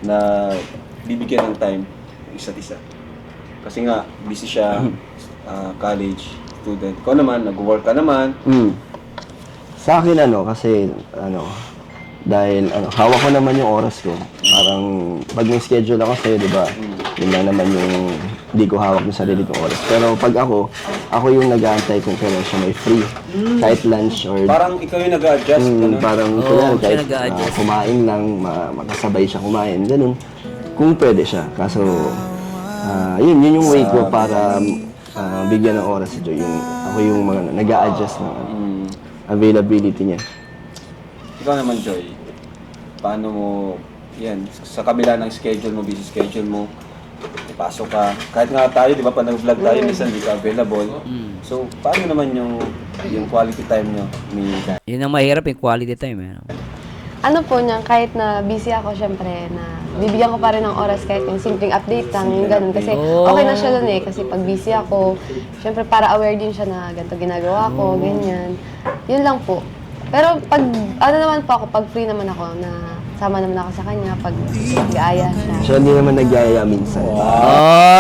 na bibigyan ng time yung isa't isa? Kasi nga, busy siya, college student. Ikaw naman, nag-work ka naman. Sa akin kasi dahil hawak ko naman yung oras ko. Parang pag may schedule ako sa'yo, di ba? Yun lang naman yung hindi ko hawak yung sarili kong oras. Pero pag ako yung nag-aantay kung kailan siya may free. Kahit lunch or... Parang ikaw yung nag-a-adjust. ganun. Parang Oo, kahit siya nag-a-adjust. kumain lang, makasabay siya kumain, ganun. Kung pwede siya. Kaso, yun yung way ko para bigyan ng oras si Joy. Ako yung nag-a-adjust ng availability niya. Ikaw naman, Joy. Paano mo, yan, sa kabila ng schedule mo, busy schedule mo, ipasok ka. Kahit nga tayo, di ba, pag nag-vlog tayo, minsan di ka available. So, paano naman yung quality time nyo ni Guy? Yun ang mahirap, yung quality time. Ano po niyan, kahit na busy ako, syempre, na bibigyan ko pa rin ng oras kahit yung simpleng update lang, yung ganun. Kasi okay na siya dun Kasi pag busy ako, syempre para aware din siya na ganito ginagawa ko, ganyan. Yun lang po. Pero pag, naman po ako, pag free naman ako, na sama naman ako sa kanya, pag nag-aaya siya. Siya hindi naman nag-yaya minsan.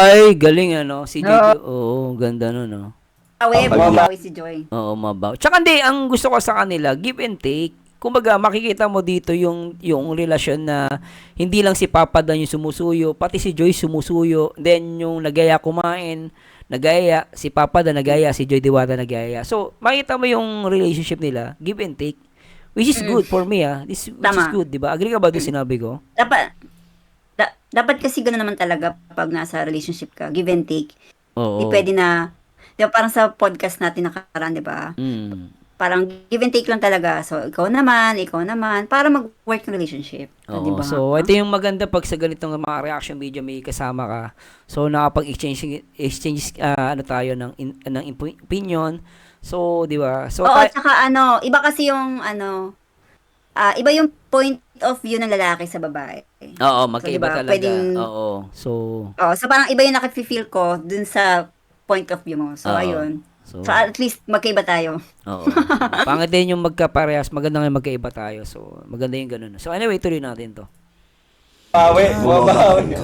Ay, galing Si JJ. Oo, ganda nun, Mabawi si Joy. Oo, mabaw. Tsaka hindi, ang gusto ko sa kanila, give and take. Kumbaga, makikita mo dito yung relasyon na hindi lang si Papa Dan yung sumusuyo, pati si Joy sumusuyo. Then, yung nagaya kumain, nagaya, si Papa Dan nagaya, si Joy Diwata nagaya. So, makita mo yung relationship nila, give and take. Which is good for me, which is good, di ba? Agree ka ba doon sinabi ko? Dapat kasi gano'n naman talaga pag nasa relationship ka, give and take. Oo. Di pwede na, di ba, parang sa podcast natin nakaraan, di ba? Parang give and take lang talaga. So, ikaw naman, para mag-work yung relationship. Oo. Di ba? So, ito yung maganda pag sa ganitong mga reaction video may kasama ka. So, nakapag-exchange tayo ng opinion. So, di ba? So, Oo, tsaka iba kasi yung iba yung point of view ng lalaki sa babae. oo, magkaiba diba, talaga. pwedeng- Oo. So, So parang iba yung nakifeel ko dun sa point of view mo. So, Oo. ayun. So, So, at least magkaiba tayo. oo. Pangit din yung magkaparehas. Maganda nga yung magkaiba tayo. So, maganda yung ganun. So, anyway, tuloy natin to. Bumabawi.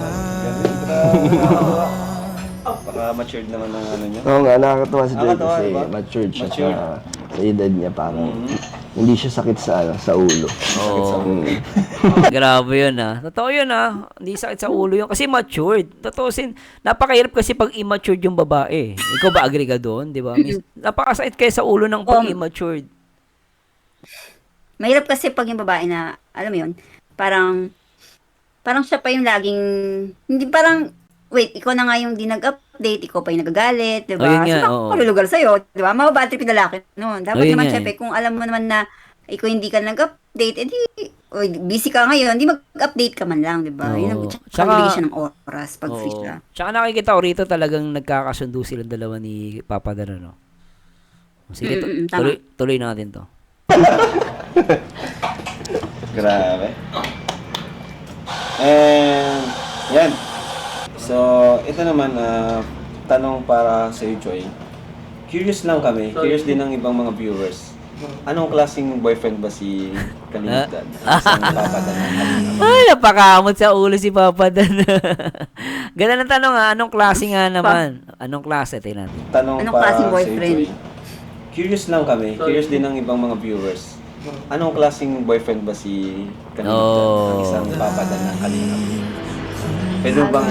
Baka matured naman ng niya. Oo nga, nakakatawa si Joy Nakakatawa, kasi diba? matured siya Matured. sa edad niya. Parang hindi siya sakit sa ulo. Oo. Grabe yun Totoo yun Hindi sakit sa ulo yun. Kasi matured. Totoo napakahirap kasi pag immature yung babae. Ikaw ba agree ka doon? Di ba? Napakasakit kaya sa ulo ng pag immature. Mahirap kasi pag yung babae na, alam mo yun, parang siya pa yung laging, hindi parang, wait, ikaw na nga yung di nag-update, ikaw pa yung nagagalit, di ba? Ayun nga, So, oo. makakulugar sa'yo, di ba? Mababad trip yung lalaki noon. Dapat Ayun naman, nga, syempre, kung alam mo naman na ikaw hindi ka nag-update, edi, busy ka ngayon, di mag-update ka man lang, di ba? Yun, Oo. tsaka bigyan siya ng oras pag free siya. Tsaka nakikita ko rito talagang nagkakasundo silang dalawa ni Papa Dan, Sige, tama. tuloy natin to. Grabe. And, yan. So, ito naman, tanong para sa iyo, Joy. Curious lang kami, curious din ng ibang mga viewers. Anong klaseng boyfriend ba si Kalingap? Isang Papa Dan ng Kalingap? Ay, napakamot sa ulo si Papa Dan. Ganda ng tanong anong klase nga naman? Anong klase? Tingnan natin. Tanong Anong para klaseng sa iyo, boyfriend? Joy. Curious lang kami, curious din ng ibang mga viewers. Anong klaseng boyfriend ba si Kalingap? Oh. Isang Papa Dan ng Kalingap? Pwede mo bang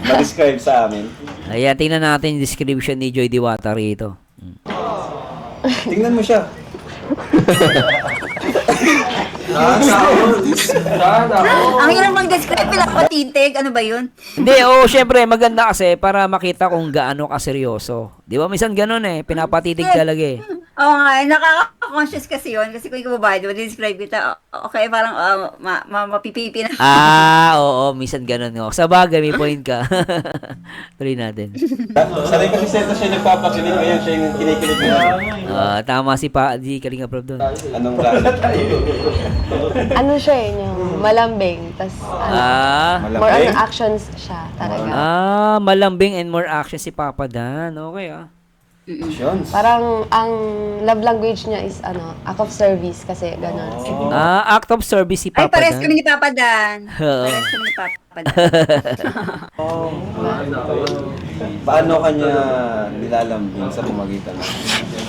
ma-describe sa amin? Ayan, tingnan natin yung description ni Joy Diwata rito. Tingnan mo siya. Ang hirap mag-describe, pinakapatitig, ano ba yun? Hindi, syempre, maganda kasi para makita kung gaano ka seryoso. Di ba, minsan ganun pinapatitig talaga Oo nga, nakaka-conscious kasi yun. Kasi kung ikaw babae, diba, describe kita, okay, parang mapipipi na. Oo, minsan ganun Sa bagay, may point ka. Tuloy natin. Sanay kasi siya nagpapakilig ngayon, siya yung kinikilig ngayon. Tama si di Kalinga Prab doon. Anong klase? Ano siya yung malambing. Tas, more on actions siya talaga. Malambing and more action si Papa Dan. Okay Actions. Parang ang love language niya is act of service kasi gano'n. Act of service si Ay, Papa pares Dan. kami ni Papa Dan. Pares kami ni Papa Dan. Paano kanya nilalambing sa pamagitan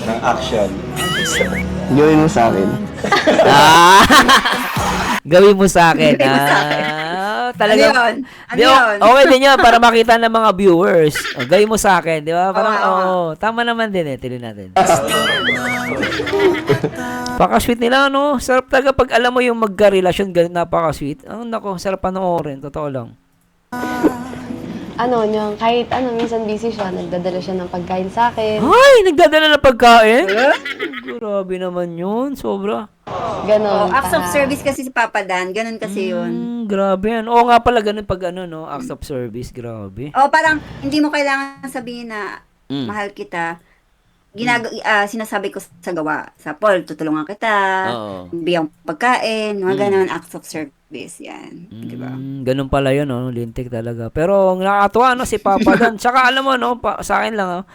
ng action? Gawin mo sa akin. Ah! Gawin mo sa akin. Gawin mo sa akin. Talaga. Ano yun? Ano Di, yun? okay din yun para makita ng mga viewers. Gawin mo sa akin, di ba? Parang, Oo. tama naman din eh. Tuloy natin. Paka-sweet nila, no? Sarap talaga pag alam mo yung magka-relasyon, ganun napaka-sweet. Nako, sarap panoorin. Totoo lang. Kahit minsan busy siya, nagdadala siya ng pagkain sa akin. Ay, nagdadala ng pagkain? Grabe naman yun. Sobra. Ganon. Acts of service kasi si Papa Dan. Ganun kasi yun. Grabe yan. Oo nga pala, ganun pag no? Acts of service. Grabe. O parang hindi mo kailangan sabihin na mahal kita. Sinasabi ko sa gawa. Sa Paul, tutulungan kita. Oo. Biyang pagkain. Mga ganun, acts of service. Yan. Diba? Ganun pala yun, no? Lintik talaga. Pero nakakatuwa, no? Si Papa Dan. Tsaka alam mo, no? Sa akin lang,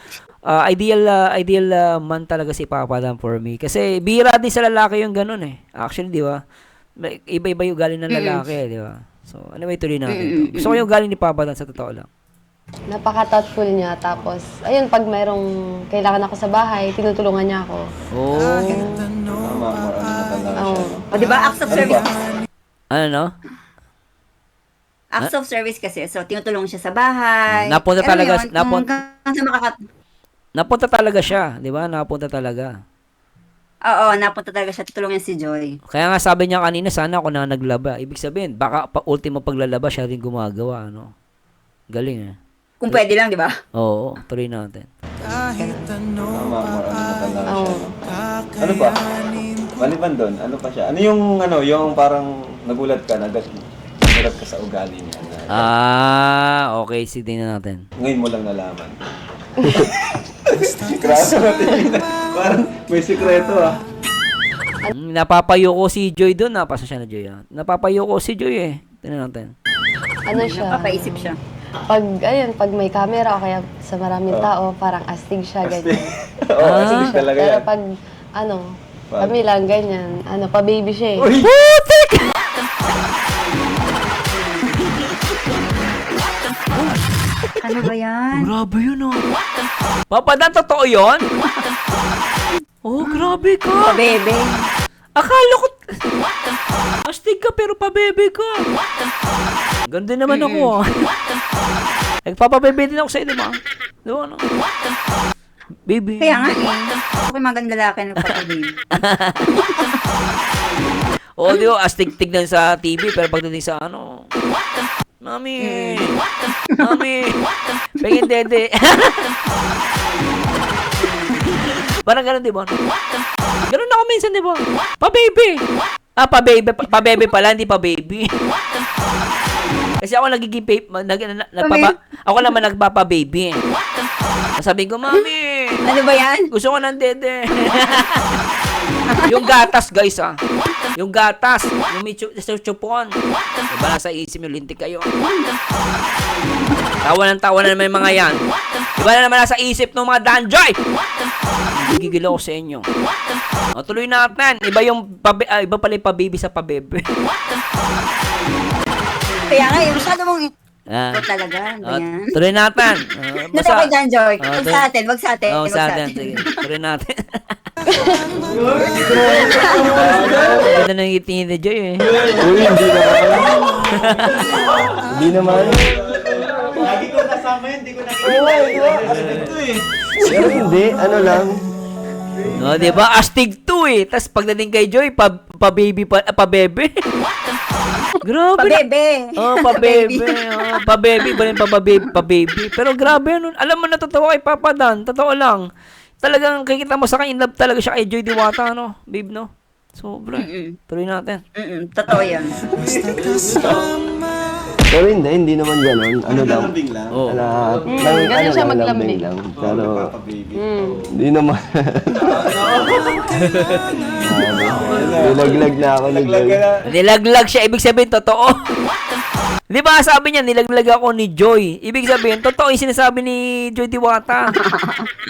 ideal man talaga si Papa Dan for me. Kasi bihira din sa lalaki yung ganun eh. Actually, di ba? Iba-iba yung galing ng lalaki, di ba? So, anyway, tuloy natin. Gusto ko yung galing ni Papa Dan sa totoo lang. Napaka-thoughtful niya. Tapos, ayun, pag mayroong kailangan ako sa bahay, tinutulungan niya ako. Oh. Tama, Oo. O diba, acts of service. Ano, no? Acts of service kasi. So, tinutulong siya sa bahay. Napunta Alam mo talaga- yun, hanggang sa Napunta talaga siya, di ba? Napunta talaga. Oo, napunta talaga siya. Tutulungan si Joy. Kaya nga sabi niya kanina, sana ako na naglaba. Ibig sabihin, baka ultimo paglalaba siya rin gumagawa, ano? Galing eh. Kung pwede lang, di ba? Oo, tuloy natin. Tama, Oo. Ano pa? Maliban doon, ano pa siya? Yung parang nagulat ka sa ugali niya. Okay, sige na natin. Ngayon mo lang nalaman. Sikreto natin. Parang may sikreto Napapayo ko si Joy doon. Napasa siya na Joy. Napapayo ko si Joy eh. Tingnan natin. Ano siya? Papaisip siya. Pag may camera o kaya sa maraming tao, parang astig siya, ganyan. Oo, Astig siya. talaga Pero yan. pag, kami lang, ganyan. Pa-baby siya eh. Uy! Ano ba yan? Grabe yun oh. Papa Dan, totoo yun? Oh, grabe ka. Bebe. Akala ko... Astig ka pero pabebe ka. Ganda naman ako. Nagpapabebe din ako sa'yo, di ba? Di ba, ano? Baby. Kaya nga eh. Okay, maganda lalaki na nagpapababy. Oo, di ba? Astig tignan sa TV pero pagdating sa ano... Mami! Mami! Pengin dede! Parang ganun, di ba? Ganun ako minsan, di ba? Pa-baby! Pa-baby pala, hindi pa-baby. Kasi ako nagiging ako naman nagpapa-baby. Sabi ko, Mami! Ano ba yan? Gusto ko ng dede. Yung gatas, guys, Yung gatas, yung may chupon. Diba nasa isip yung lintik kayo? Tawa na naman yung mga yan. Diba na naman nasa isip ng mga danjoy? Gigigil ako sa inyo. O, tuloy natin. Iba iba pala yung pabibi sa pabebe. Kaya nga eh, masyado mong... Ah. Ito talaga, ano ba yan? Tuloy natin. Nasa kay Dan Joy. Wag tuloy- sa atin, wag sa atin. Oo, wag sa atin. Sige, tuloy natin. Ganda ng ngiti ni Joy eh. Uy, hindi naman. Hindi naman. Lagi ko kasama yun, hindi ko na Pero hindi, ano lang. No, 'di ba? Astig to eh. Tas pagdating kay Joy, pa-baby pa-bebe. Grabe. Pabebe. Pa-baby. Pa-baby ba rin pa-baby. Pero grabe ano. Alam mo natatawa kay Papa Dan. Totoo lang. Talagang kikita mo sa kanya, in love talaga siya kay Joy Diwata, no? Babe, no? Sobra. Tuloy natin. Totoo yan. Pero hindi naman gano'n. Ano lang. Lambing lang. Oo. ganun siya maglambing. lang. Pero, Baby. hindi naman. Nilaglag na ako ni Joy. Nilaglag siya, ibig sabihin, totoo. Di ba sabi niya, nilaglag ako ni Joy. Ibig sabihin, totoo yung sinasabi ni Joy Diwata.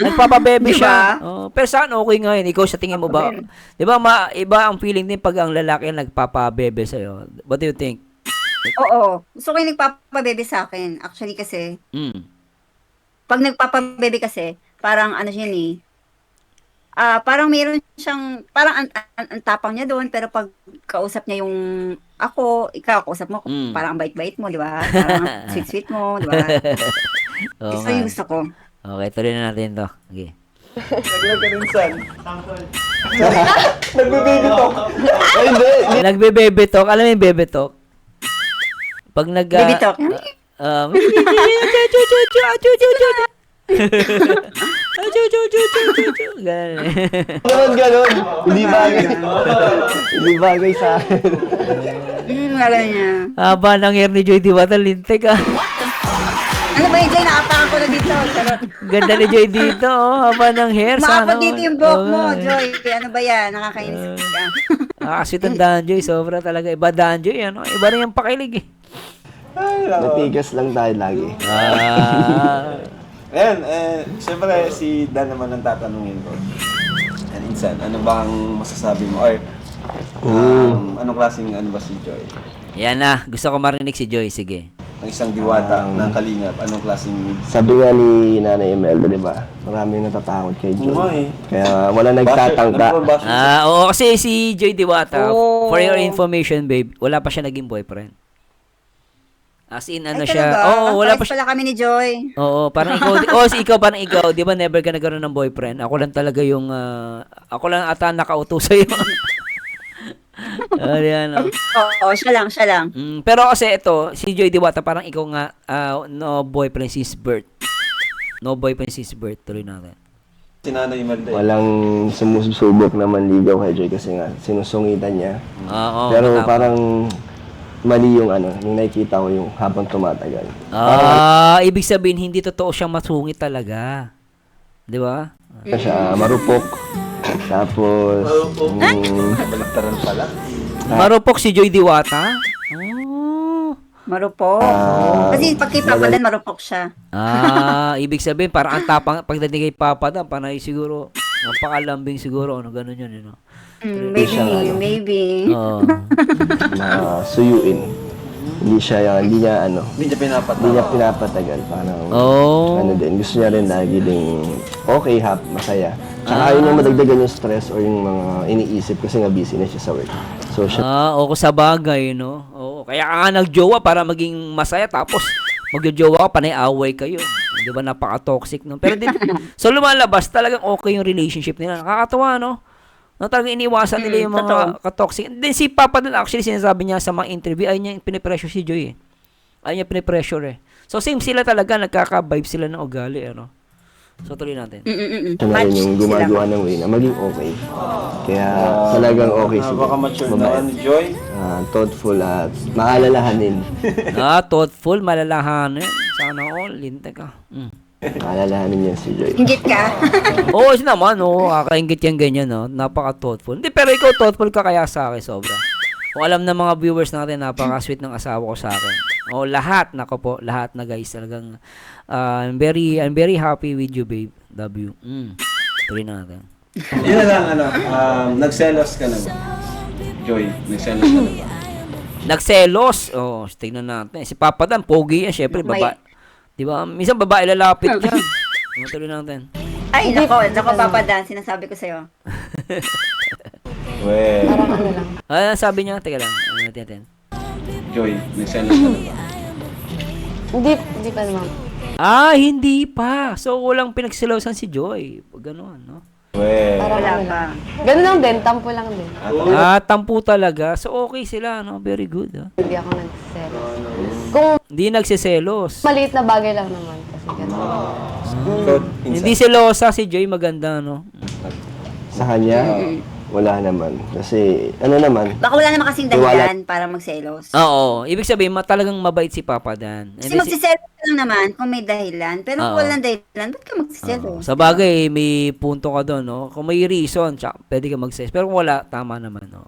Nagpapabebe siya. Oh, pero saan okay ngayon? Ikaw sa tingin mo ba? Di ba, iba ang feeling din pag ang lalaki nagpapabebe sa'yo. What do you think? Oo. Gusto ko yung nagpapabebe sa akin. Actually kasi, Mm. pag nagpapabebe kasi, parang ano siya eh, parang meron siyang, parang ang tapang niya doon, pero pag kausap niya yung ikaw, kausap mo, Mm. parang ang bait-bait mo, di ba? Parang sweet-sweet mo, di ba? Oo Gusto nga. yung gusto ko. Okay, tuloy na natin to. Okay. Naglag ka rin, San. Nagbe-baby talk. Ay, hindi. Nagbebebe talk. Alam mo yung bebe talk? Pag nag... Baby talk. Ganun. Ganun. Hindi bagay. Hindi bagay sa akin. Wala niya. Haba ng hair ni Joy Diwata, lintik ah. Ano ba yun, Jay? Nakapakan ko na dito. Charot. Ganda ni Joy dito, oh. Haba ng hair. Maapot dito yung buhok mo, Oo nga, eh. Joy. Ano ba yan? Nakakainis ka. Nakakasweet ang Danjoy, sobra talaga. Iba Danjoy, ano? Iba rin yung pakilig eh. Natigas lang tayo lagi. Ayan, siyempre si Dan naman ang tatanungin ko. And Insan, ano ba ang masasabi mo? Or, anong klaseng ano ba si Joy? Yan na, gusto ko marinig si Joy, sige. Ang isang diwata ng kalingap, anong klaseng... Sabi nga ni Nanay Imelda, di ba? Maraming natatakot kay Joy. Oo eh. Kaya wala nagtatangka. Oo, kasi si Joy Diwata, Oh. for your information, babe, wala pa siya naging boyfriend. As in, ano Ay, siya, talaga? oo, wala pa Pares siya. pala kami ni Joy. Oo, parang ikaw, parang ikaw, di ba never ka nagkaroon ng boyfriend? Ako lang talaga yung, ako lang ata nakautos sa'yo. Yan, oh. Oo, siya lang. Pero kasi ito, si Joy Diwata, parang ikaw nga, no boyfriend since birth. No boyfriend since birth, tuloy natin. Si Nanay Imelda. Walang sumusubok na manligaw kay Joy kasi nga sinusungitan niya. Oo, Pero matapang. parang mali yung yung nakikita ko yung habang tumatagal. Ibig sabihin, hindi totoo siyang masungit talaga. Di ba? Siya marupok. Tapos, Baliktaran pala. Marupok si Joy Diwata? Oh. Marupok. Kasi pag kay Papa Dan, marupok siya. Ibig sabihin, parang ang tapang, pagdating kay Papa Dan, panay siguro, napakalambing siguro, ano, ganun yun, you know? Maybe. Oo. suyuin. Hindi niya Hindi niya pinapatagal. Parang, Oh. din. Gusto niya rin lagi ding okay, masaya. Tsaka ayaw niya madagdagan yung stress or yung mga iniisip kasi nga busy na siya sa work. So, siya, Oo, sa bagay, no? Oo, kaya ka nga nagjowa para maging masaya, tapos magjojowa ka, panay away kayo. Di ba, napaka-toxic, no? Pero din, so lumalabas, talagang okay yung relationship nila. Nakakatawa, no? No, talagang iniwasan nila yung mga ka-toxic. Then si Papa din, actually, sinasabi niya sa mga interview, ayaw niya pinipressure si Joy, eh. Ayaw niya pinipressure, eh. So, same sila talaga, nagkaka-vibe sila ng ugali, ano? So, tuloy natin. siya na rin yung gumagawa ng way na maging okay. Kaya talagang okay siya. Baka mature na ni Joy. Thoughtful at maalalahanin. Thoughtful, malalahanin. Sana all, linte ka. Maalalahanin niya si Joy. Ingit ka. Oo, kasi naman, kakaingit yan ganyan, no? Napaka-thoughtful. Hindi, pero ikaw thoughtful ka kaya sa akin, sobra. Kung alam ng mga viewers natin, napaka-sweet ng asawa ko sa akin. Lahat, nako po, lahat na guys, talagang, I'm very happy with you, babe. Love you. Tuloy natin. Yun na lang, nagselos ka na ba? Joy, nagselos ka na ba? Nagselos. Tingnan natin. Si Papa Dan, pogi yan, syempre, babae. Di ba? Minsan babae lalapit yan. Tuloy natin. Ay, nako, Papa Dan, sinasabi ko sa'yo. Well, Parang ano lang. Sabi niya, teka lang. Ano natin? Joy, nagselos ka na ba? Hindi pa naman. Hindi pa. So, walang pinagsilosan si Joy. Pag gano'n, no? Well, Parang Wala ano pa. lang. Ganun lang din, tampo lang din. Tampu talaga. So, okay sila, no? Very good, ha? Hindi ako nagselos. Kung Hindi nagsiselos. maliit na bagay lang naman kasi ganun. ikaw, Hindi selosa si Joy, maganda, no? Sa kanya, wala naman. Kasi, ano naman, Baka wala naman kasing dahilan para magselos. Oo, ibig sabihin, talagang mabait si Papa Dan. Kasi magsiselos ka lang naman kung may dahilan. Pero kung Oo. walang dahilan, ba't ka magsiselos? Sa bagay, may punto ka doon, no? Kung may reason, pwede ka mag-sex. Pero kung wala, tama naman, no?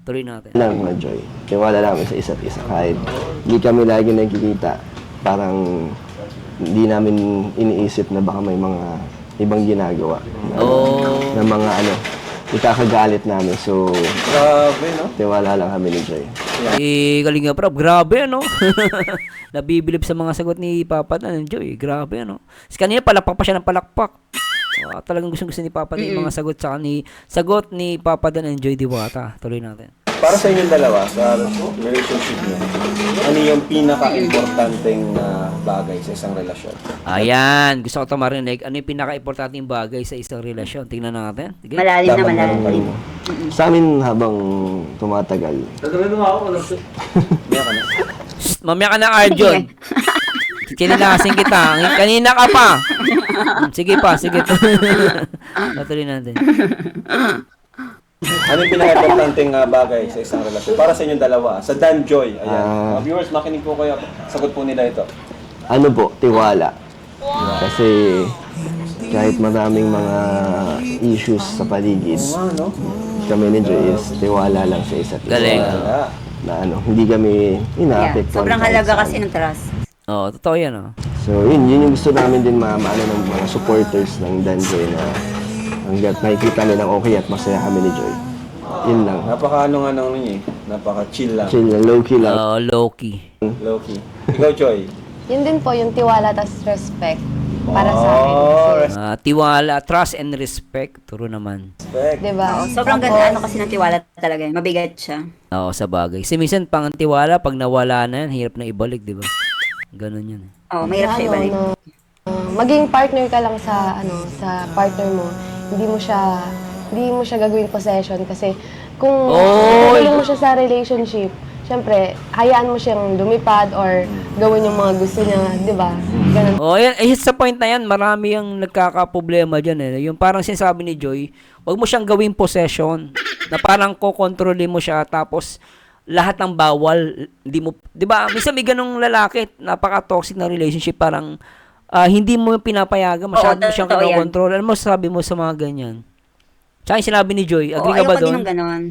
Tuloy natin. lang na Joy. Tiwala namin sa isa't isa. Kahit hindi kami lagi nagkikita, parang hindi namin iniisip na baka may mga ibang ginagawa. Na mga ikakagalit namin. So, Grabe, no? tiwala lang kami ni Joy. Kalinga Prab, grabe, no? Nabibilib sa mga sagot ni Papa Dan, Joy. Grabe, no? Kasi kanina palakpak pa siya ng palakpak. Talagang gusto ni Papa Dan yung mga sagot ni Papa Dan and Joy Diwata. Tuloy natin. Para sa inyong dalawa, sa relationship niyo, ano yung pinaka-importanteng bagay sa isang relasyon? Ayan, gusto ko ito marinig. Ano yung pinaka-importanting bagay sa isang relasyon? Tingnan natin. Sige. Malalim na Dapat malalim. Sa amin habang tumatagal, Kaya ka na. Shh, mamaya ka na, Arjon. Kinilahasing kita. Kanina ka pa. Sige pa, sige. Natuloy natin. Ano yung pinaka-importanteng bagay sa isang relasyon? Para sa inyong dalawa, sa Dan Joy. Ayan. Viewers, makinig po kayo. Sagot po nila ito. ano po, tiwala. Kasi kahit maraming mga issues sa paligid, Ano? kami ni Joy is tiwala lang sa isa't isa. Galing. Wala. Na hindi kami Yeah. inaapektuhan. Sobrang kahit halaga saan. kasi ng trust. Oo, totoo yan, oh. So, yun yung gusto namin din maano ng mga supporters ng Dan Joy na hanggat nakikita nilang okay at masaya kami ni Joy. Yun lang. Napaka-ano ninyo eh. Napaka-chill lang. Chill lang, low-key lang. Oo, low-key. Low-key. Ikaw, Joy. Yun din po, yung tiwala tas respect para sa akin. Kasi, Tiwala, trust and respect. Turo naman. Respect. diba? Sobrang ganda kasi ng tiwala talaga. Mabigat siya. Oo, sa bagay. Kasi minsan pang tiwala, pag nawala na yan, hirap na ibalik, di ba? Ganon yun. Oo, mahirap siya ibalik. Maging partner ka lang sa sa partner mo. Hindi mo siya gagawin possession kasi kung tutulong mo siya sa relationship, syempre, hayaan mo siyang lumipad or gawin yung mga gusto niya, 'di ba? Ganun. Oh, yan, sa point na yan, marami yung nagkakaproblema dyan eh. Yung parang sinasabi ni Joy, wag mo siyang gawing possession. Na parang kokontrolin mo siya tapos lahat ng bawal, hindi mo, 'di ba? Minsan may ganung lalaki, napaka-toxic na relationship, parang hindi mo pinapayagan, masyado mo siyang totoo yan. kinokontrol. Ano mo sabi mo sa mga ganyan? Tsaka yung sinabi ni Joy, Oo, agree ka ba ayoko din doon? ng ganon.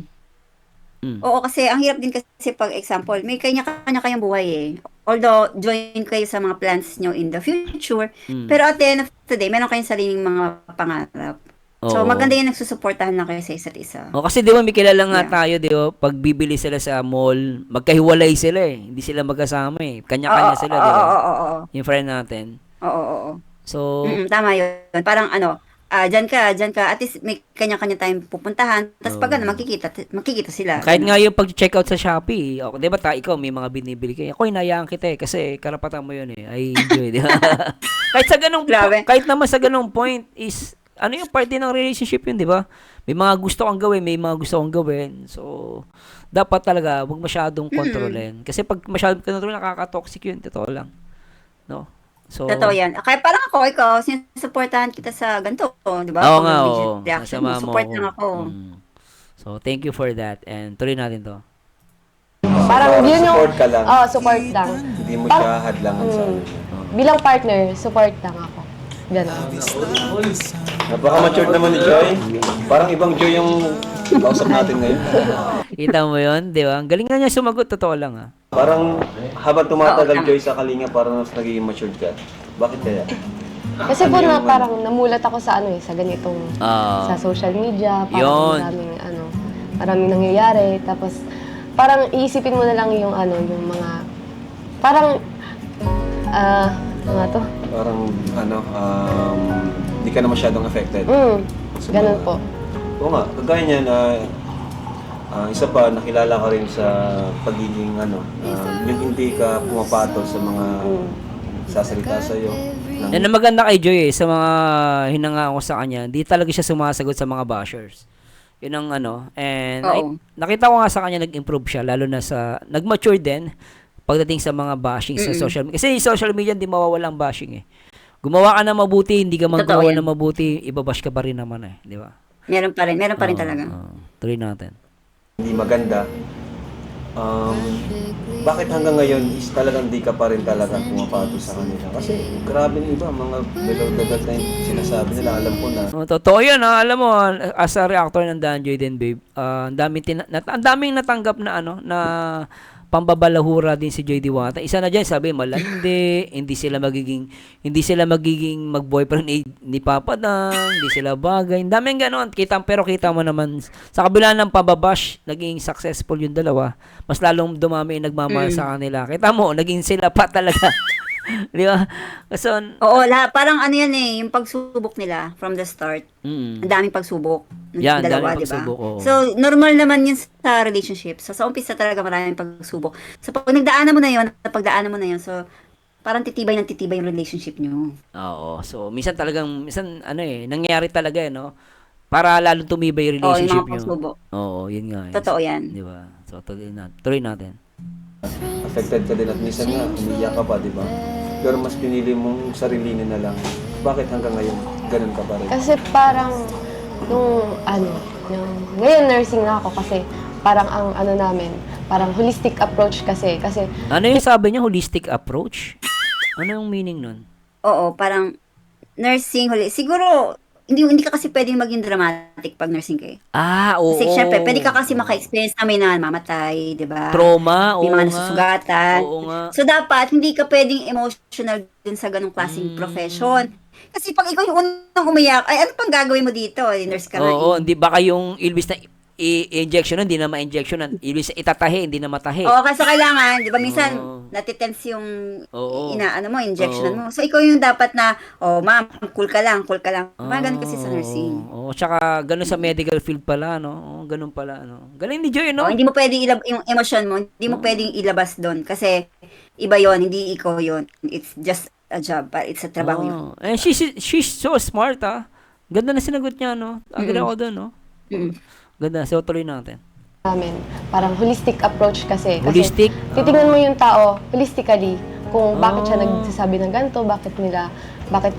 Oo, kasi ang hirap din kasi pag example, may kanya-kanya kayang buhay eh. Although, join kayo sa mga plans nyo in the future, pero at the end of the day, meron kayong sariling mga pangarap. So, Oo. maganda yung nagsusuportahan na kayo sa isa't isa. Oh, kasi di ba may kilala nga Yeah. tayo, di ba? Pag bibili sila sa mall, magkahiwalay sila eh. Hindi sila magkasama eh. Kanya-kanya sila, di ba? Oo. Yung friend natin. Oo. So, Tama yun. Parang dyan ka, at least may kanya-kanya tayong pupuntahan. Tapos pag makikita sila. kahit nga yung pag-check out sa Shopee, di ba ikaw may mga binibili kayo. Ako, inayaan kita eh, kasi karapatan mo yun eh. I enjoy, di ba? kahit sa ganung Grabe. kahit naman sa ganung point is, ano yung part din ng relationship yun, di ba? May mga gusto kang gawin, may mga gusto kang gawin. So, dapat talaga, huwag masyadong kontrolin. Kasi pag masyadong kontrolin, nakaka-toxic yun. Totoo lang. No? So, Totoo yan. Kaya parang ikaw, sinusuportahan kita sa ganito, di ba? Oo Kung nga, may oo. reaction Nasama mo, mo support ako. lang ako. So, thank you for that. And tuloy natin to. Parang yun yung Support ka lang. support lang. Hindi mo siya hadlangan sa ano. Bilang partner, support lang ako. Ganun. Napaka-matured naman ni Joy. Parang ibang Joy yung kausap natin ngayon. Kita mo yun, di ba? Ang galing na niya sumagot, totoo lang ah. Parang habang tumatagal Oo, Joy sa kalinga, parang mas nagiging matured ka. Bakit kaya? Kasi po na parang namulat ako sa sa ganitong Ah. sa social media, Yun. parang maraming nangyayari, tapos parang iisipin mo na lang yung yung mga parang to. Parang hindi ka na masyadong affected. Ganun po. Oo nga, kagaya niyan, isa pa, nakilala ka rin sa pagiging yung hindi ka pumapatol sa mga sasalita sa'yo. Yan ang maganda kay Joy eh, sa mga hinanga ko sa kanya, di talaga siya sumasagot sa mga bashers. Yun ang and Oo. nakita ko nga sa kanya nag-improve siya, lalo na sa, nag-mature din, pagdating sa mga bashing sa social media. Kasi yung social media, hindi mawawalang bashing eh. Gumawa ka na mabuti, hindi ka magawa yan. na mabuti, ibabash ka pa rin naman eh, di ba? Meron pa rin talaga. tuloy natin. hindi maganda. Bakit hanggang ngayon is talagang di ka pa rin talaga pumapatol sa kanila? Kasi grabe ng iba, mga below the belt na yung sinasabi nila, alam ko na. Totoo yan, ha? Alam mo, as a reactor ng Danjoy din, babe, ang daming natanggap na na pambabalahura din si Joy Diwata. Isa na diyan, sabi malandi, hindi sila magiging mag-boyfriend ni Papa Dan, hindi sila bagay. Ang daming ganoon. Pero kita mo naman sa kabila ng pababash, naging successful yung dalawa. Mas lalong dumami yung nagmamahal sa kanila. Kita mo, naging sila pa talaga. Di ba? So, Oo, parang ano yan yung pagsubok nila from the start. Ang daming pagsubok. Ng Yan, dalawa, daming di ba? pagsubok, oo. So, normal naman yun sa relationship. So, sa umpisa talaga maraming pagsubok. So, pag napagdaanan mo na yun, so, parang titibay yung relationship nyo. oo. So, minsan nangyayari talaga no? Para lalong tumibay yung relationship yung mga nyo. pagsubok. Oo, yun nga. Totoo yan. Di ba? So, tuloy natin. Affected ka din at minsan nga, umiyak ka pa, di ba? Pero mas pinili mong sarilinin na lang. Bakit hanggang ngayon, ganun ka pa rin? Kasi parang, ngayon nursing na ako kasi parang ang namin, parang holistic approach kasi. Ano yung sabi niya, holistic approach? Ano yung meaning nun? Oo, parang nursing, siguro, hindi ka kasi pwedeng maging dramatic pag nursing ka eh. Oo. Kasi syempre, pwede ka kasi maka-experience na may namamatay, di ba? Trauma, May oo mga nga. nasusugatan. Oo nga. So, dapat, hindi ka pwedeng emotional dun sa ganong klaseng profession. Kasi pag ikaw yung unang umiyak, ay ano pang gagawin mo dito? Nurse ka nga Oo, hindi baka yung ilbis na i-injection hindi na ma-injection. Ilbis na itatahi, hindi na matahi. Oo, kasi kailangan, di ba, minsan, Oo. natitense yung Oo. injection Oo. mo. So, ikaw yung dapat na, ma'am, cool ka lang. Mga ganun kasi sa nursing. Oo, tsaka ganun sa medical field pala, no? Ganun pala, no? Galing ni Joy, no? Hindi mo pwedeng yung emotion mo, hindi mo pwedeng ilabas doon kasi iba yon, hindi ikaw yon. It's just a job, but it's a trabaho yun. And she's so smart, ah. Ganda na sinagot niya, no? Agree ako doon, no? Ganda. So, tuloy natin. namin, parang holistic approach kasi. Holistic? Kasi titingnan mo yung tao holistically kung bakit siya nagsasabi ng ganito, bakit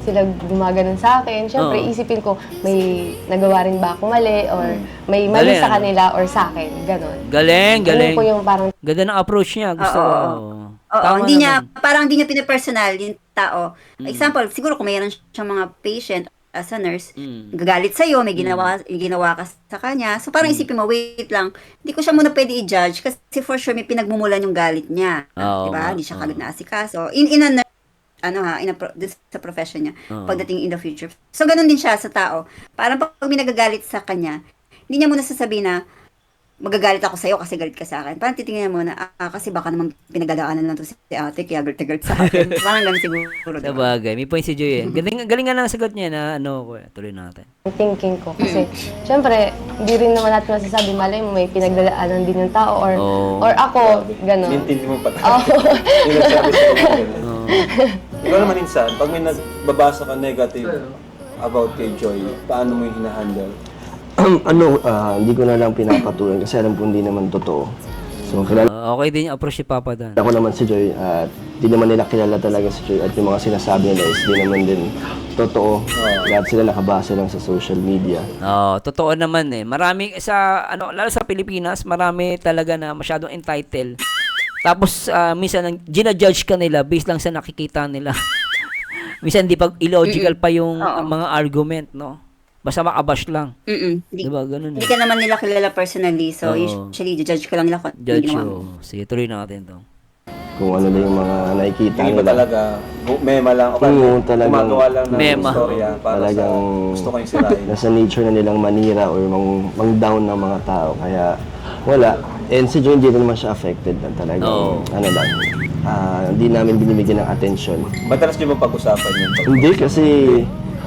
sila gumaganon sa akin. Siyempre, isipin ko, may nagawa rin ba ako mali or may mali Galing, sa kanila or sa akin. Ganon. Galing. Ganun po yung parang Ganda ng approach niya. Gusto ko. Oo, Tama hindi naman. hindi niya pinapersonal yung tao. Example, siguro kung mayroon siyang mga patient as a nurse, gagalit sa'yo, may ginawa ka sa kanya. So parang isipin mo, wait lang, hindi ko siya muna pwede i-judge kasi for sure may pinagmumulan yung galit niya. Oo, diba? nga. Hindi siya kagad naasikaso. In a nurse, dun sa profession niya, pagdating in the future. So ganun din siya sa tao. Parang pag may nagagalit sa kanya, hindi niya muna sasabihin na, magagalit ako sa'yo kasi galit ka sa akin. Parang titingnan mo na, kasi baka naman pinagdadaanan lang to si ate, kaya galit sa akin. Parang ganun siguro. Sa bagay. May point si Joy, eh. Galing nga lang ang sagot niya na tuloy natin. thinking ko. Kasi, syempre, hindi rin naman natin masasabi, malay mo, may pinagdadaanan din yung tao or ako, ganon. Intindi mo pa tayo. Yung nagsabi sa'yo. Ikaw naman insan, pag may nagbabasa ka negative about kay Joy, paano mo yung hinahandle? Hindi ko na lang pinapatuloy kasi alam ko hindi naman totoo. So, kilala Okay din yung approach ni Papa Dan. ako naman si Joy at di naman nila kilala talaga si Joy at yung mga sinasabi nila is di naman din totoo. Lahat sila nakabase lang sa social media. Totoo naman eh. Marami lalo sa Pilipinas, marami talaga na masyadong entitled. Tapos minsan ginajudge ka nila based lang sa nakikita nila. Minsan di pa illogical pa yung mga argument, no? Basta makabash lang. Diba? Ganun Hindi ka naman nila kilala personally, so usually judge ka lang nila kung Judge ginawa you. Sige, tuloy natin to. Kung ano na yung mga nakikita Hindi ba nila. talaga, mema lang o Oo, talagang- gumagawa lang ng Mema. istorya para Talagang sa gusto ko yung sirain. nasa nature na nilang manira or mang-down ng mga tao. Kaya wala. And si Joy hindi rin naman siya affected na talagang hindi namin binibigyan ng attention. Madalas niyo ba pag-usapan yun? Hindi kasi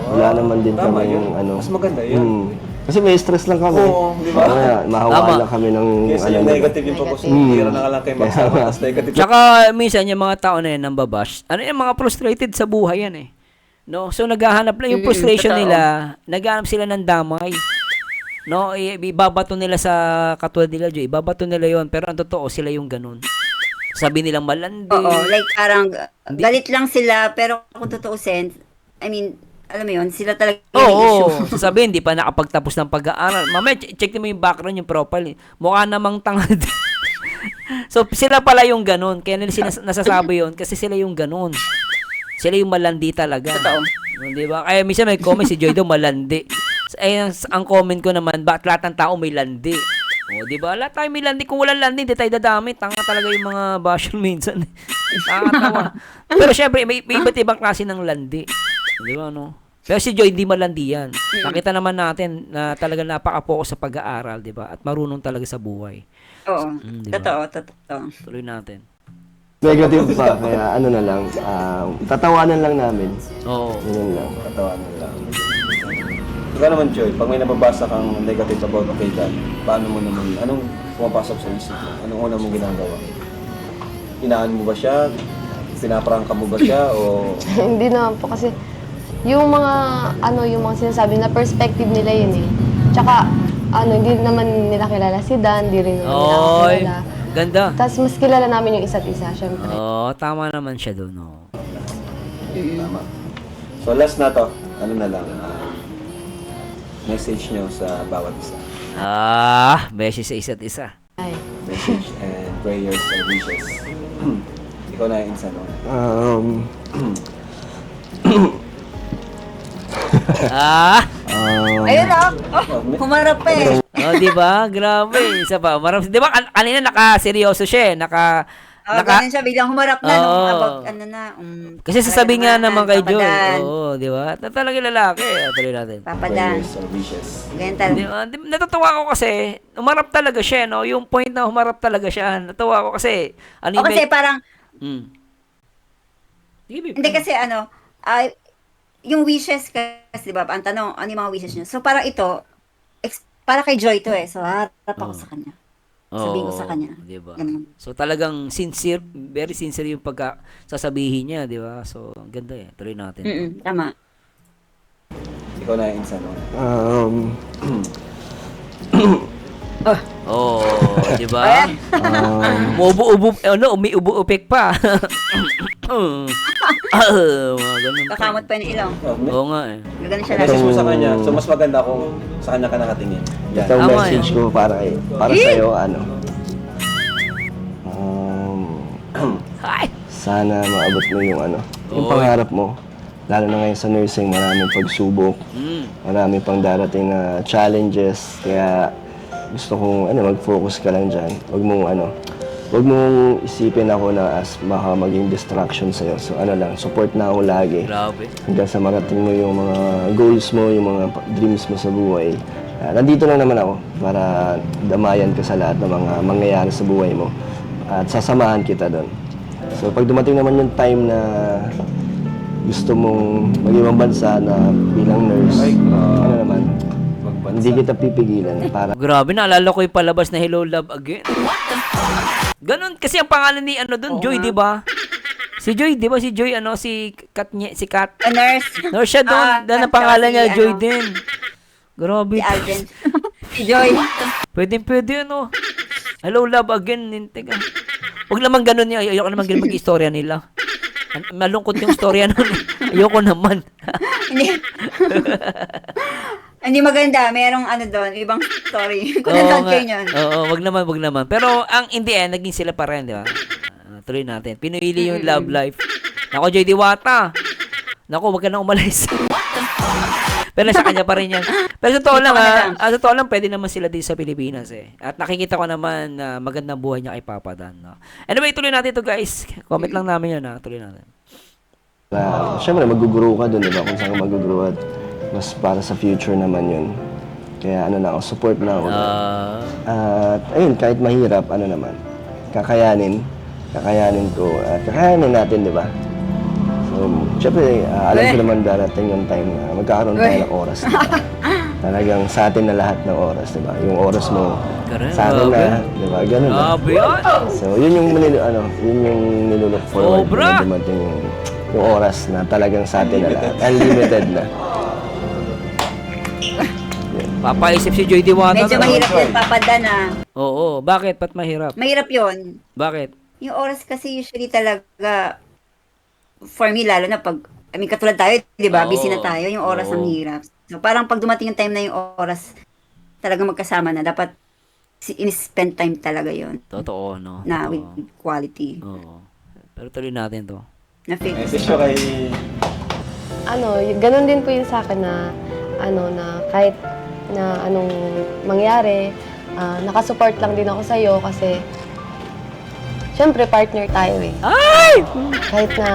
wala naman din Tama kami yun. yung Mas maganda yun. Kasi may stress lang kami. Oo, di ba? Kaya mahawaan Tama. lang kami ng Kasi yung negative yung pag tira na ka lang kayo magsama, tapos negative. Tsaka minsan yung mga tao na yan nambabash, yung mga frustrated sa buhay yan eh. No? So naghahanap lang yung frustration totoo. nila, naghahanap sila ng damay. No, ibabato nila sa katulad nila, Joy. Ibabato nila yon, pero ang totoo sila yung ganun. Sabi nilang malandi. Oo, like parang galit lang sila, pero kung tutuusin, I mean, alam mo yun, sila talaga yung Oo, issue. sasabihin, di pa nakapagtapos ng pag-aaral. Mamaya, check mo yung background, yung profile. Mukha namang tanga din. So, sila pala yung ganun. Kaya nila nasasabi yun kasi sila yung ganun. Sila yung malandi talaga. Totoo. Di ba? Kaya minsan may comment si Joy daw malandi. Ang comment ko naman, bakit lahat ng tao may landi? O, di ba? Lahat tayo may landi. Kung walang landi, hindi tayo dadami. Tanga talaga yung mga basher minsan. Nakakatawa. Pero syempre, may iba't ibang klase ng landi. Di ba, no? Pero si Joy, hindi malandi yan. Nakita naman natin na talaga napaka-focus sa pag-aaral, di ba? At marunong talaga sa buhay. Oo. Diba? Totoo. Tuloy natin. Negative pa, kaya ano na lang, tatawanan lang namin. Oo. Ganyan lang. Katawanan lang. Ikaw naman, Joy, pag may nababasa kang negative about kay Dad, paano mo naman, anong pumapasok sa isip mo? Anong una mong ginagawa? Inaan mo ba siya? Pinaprangka mo ba siya? O Hindi naman po kasi yung mga yung mga sinasabi na perspective nila yun eh. Tsaka hindi naman nila kilala si Dan, hindi rin naman nila ako Oy, kilala. ganda. Tapos mas kilala namin yung isa't isa, syempre. Oo, tama naman siya doon. Oh. tama. So last na to, ano na lang, message nyo sa bawat isa. Message sa isa't isa. Ay. Message and prayers and wishes. Ikaw na yung insan, no? Ayun humarap pa eh. Oh, di ba? Grabe. Isa pa. Marami. Di ba kanina naka-seryoso siya eh. Ganun siya, biglang humarap na nung Oo. abag, Kasi sasabihin nga naman kay Joy. Papadan. Oo, di ba? Talaga lalaki. Tuloy natin. Papadan. Prayers and wishes. Ganyan talaga. Di ba? Natutuwa ko kasi, humarap talaga siya, no? Yung point na humarap talaga siya. Natuwa ko kasi, O kasi parang, hindi kasi yung wishes kasi, di ba, ang tanong, ano yung mga wishes niya? So parang ito, para kay Joy to eh. So harap ako sa kanya. Sabihin ko sa kanya. Di ba? Ganun. So talagang sincere, very sincere yung pagka-sasabihin niya, di ba? So, ang ganda eh. Tuloy natin. Tama. Ikaw na yung insan, no? Oo, di ba? Umuubo, umiubo-upik pa. Mga ganun pa. Kakamot pa yung ilong. Oo nga eh. Gagano siya Message lagi. mo sa kanya, so mas maganda kung sa kanya ka nakatingin. Yan. Ito ang Tama message yan. ko para sa'yo, Hi! sana maabot mo yung yung Oy. pangarap mo. Lalo na ngayon sa nursing, maraming pagsubok, marami pang darating na challenges, kaya gusto kong mag-focus ka lang dyan. Huwag mong isipin ako na as baka maging distraction sa'yo. So support na ako lagi. Grabe. Hanggang sa marating mo yung mga goals mo, yung mga dreams mo sa buhay. Nandito lang naman ako para damayan ka sa lahat ng mga mangyayari sa buhay mo. At sasamahan kita doon. So pag dumating naman yung time na gusto mong mag-ibang bansa na bilang nurse, hindi kita pipigilan para Grabe, naalala ko yung palabas na Hello Love Again. Ganon kasi ang pangalan ni Joy, di ba? Si Joy, di ba? Si Joy, si Kat. A nurse. Nurse siya doon. Dahil ang pangalan niya, Joy din. Grabe. Si Alvin. Si Joy. Pwede, Hello Love Again. Teka. Huwag naman ganon niya. Ayoko naman ganun mag-istorya nila. Malungkot yung storya nun. Ayoko naman. Hindi maganda. Merong doon, ibang story. Kung nanood kayo niyan. Oo, wag naman. Pero ang in the end, naging sila pa rin, di ba? Tuloy natin. Pinili yung love life. Nako, Joy Diwata. Nako, wag ka na umalis. Pero sa kanya pa rin yan. Pero sa totoo lang, pwede naman sila dito sa Pilipinas eh. At nakikita ko naman na magandang buhay niya kay Papa Dan. No? Anyway, tuloy natin ito guys. Comment lang namin yan. Tuloy natin. Siyempre, mag-grow ka doon, di ba? Kung saan ka mag-grow at mas para sa future naman yun. Kaya support na ako. At ayun, kahit mahirap, kakayanin ko. At kakayanin natin, di ba? So, siyempre, alam ko naman darating yung time na magkakaroon tayo ng oras, di ba? Talagang sa atin na lahat ng oras, di ba? Yung oras mo, sa akin na, di ba? Ganun na. So, yun yung nilook forward na dumating yung oras na talagang sa atin na lahat. Unlimited na. Papaisip si Joy Diwata. Medyo mahirap yun, papadan Oo, bakit? Ba't mahirap? Mahirap yun. Bakit? Yung oras kasi usually talaga, for me lalo na pag I mean, katulad tayo, di ba? Oo. Busy na tayo, yung oras Oo. ang hirap. So, parang pag dumating yung time na yung oras, talagang magkasama na, dapat in-spend time talaga yon Totoo, no? na Totoo. with quality. Oo. Pero tuloy natin to. Na fit. Message ko kay... Ganun din po yun sa akin na, na kahit na anong mangyari, nakasupport lang din ako sa'yo kasi, syempre, partner tayo eh. Ay! Kahit na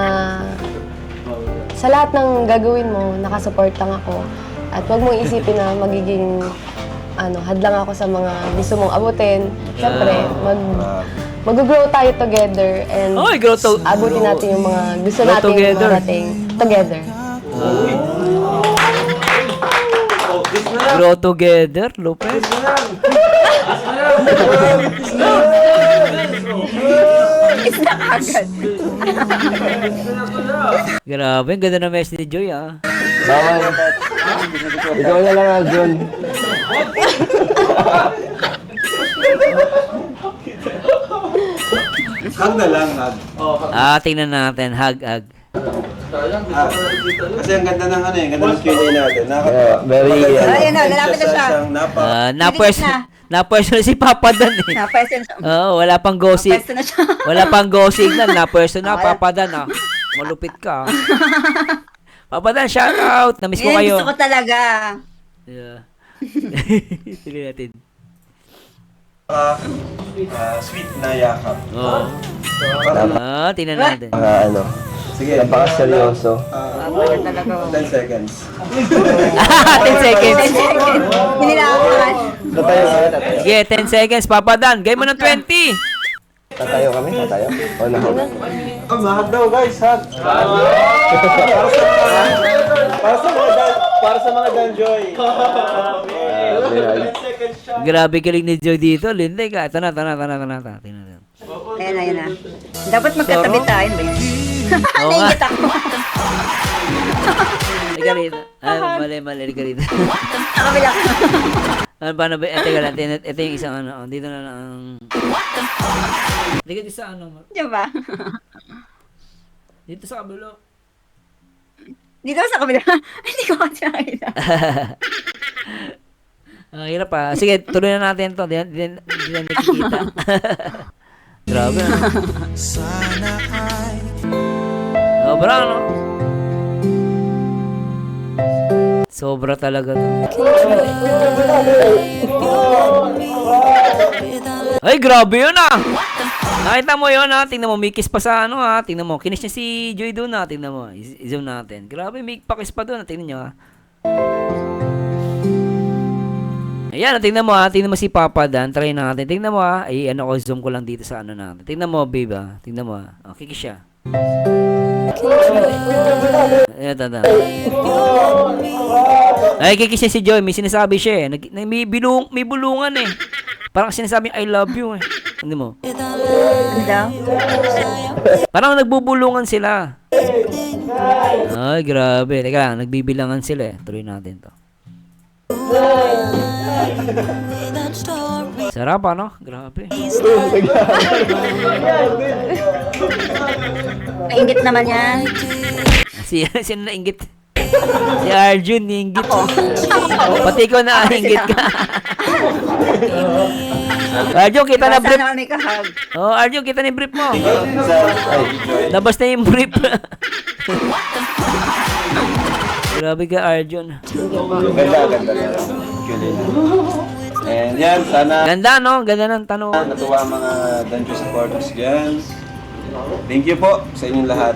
sa lahat ng gagawin mo, nakasupport lang ako. At huwag mong isipin na magiging hadlang ako sa mga gusto mong abutin. Siyempre, mag-grow tayo together and Ay, abutin natin yung mga gusto Grow nating together. marating together. Grow together, Lopez. Isda agad. Grabe, ang ganda ng message ni Joy, ah. Bawal. Ikaw na lang, Arjun. Hug na lang, hug. Tingnan natin. Hug. Kasi ang ganda ng ganda ng Q&A natin. Yeah, very, Ayun na, lalapit na siya. Napwesto na si Papa Dan, eh. Napwesto na siya. Oo, wala pang go signal. Napwesto na siya. Wala pang go signal. Napwesto na, Papa Dan, ah. Malupit ka, ah. Papa Dan, shout out. Namiss ko Yan, kayo. gusto ko talaga. Yeah. Tuloy natin. Sweet na yakap. Oo. Tingnan natin. Sige. Napaka-seryoso. Papaya talaga. 10 seconds. 10 seconds. Hinilapan. Tatayo kami, tatayo. Sige, 10 seconds. Papa Dan, game mo ng 20. Tatayo kami, tatayo. O, nahog. Mahag daw guys, hug. Para sa mga Danjoy. Grabe galing ni Joy dito. Linday ka. Ito na. Tingnan natin. Ayun na. Dapat magkatabi tayo ba yun? Oo nga. Naingit ako. Halika rito. Mali. Halika rito. Nakabila. Paano ba? Teka lang. Ito yung isang Dito na lang. Halika dito sa Diyan ba? Dito sa kabilo. Dito sa kabila. Hindi ko kasi nakita. Hirap pa. Sige, tuloy na natin to. Di na nakikita. Grabe na. Sobra, no? Sobra talaga to. Ay, grabe yun, ah! Nakita mo yun, ha? Tingnan mo, may kiss pa sa ha? Tingnan mo, kinis niya si Joy doon, ha? Tingnan mo, i-zoom natin. Grabe, may pakis pa doon, tingnan nyo, ha? Ayan, tingnan mo, ha? Tingnan mo si Papa Dan, try natin. Tingnan mo, ha? Ay, zoom ko lang dito sa natin. Tingnan mo, babe, ha? Tingnan mo, ha? Oh, kikis siya. Ayan, tanda. Ay, kikis niya si Joy, may sinasabi siya, eh. May bulungan, eh. Parang sinasabi, I love you, eh. Hindi mo? Ganda. Parang nagbubulungan sila. Ay, grabe. Teka lang, nagbibilangan sila, eh. Tuloy natin to. Sarap, ano? Grabe. Naingit naman yan. Sino nainggit? Si Arjun, nainggit. Pati ikaw na nainggit ka. Arjun, kita na brief. Sana may kahag. Oh, Arjun, kita na yung brief mo. Labas na yung brief. Grabe ka, Arjun. Ganda. Q&A. And yan, sana Ganda, no? Ganda ng tanong. natuwa ang mga Danjoy supporters dyan. Thank you po sa inyong lahat.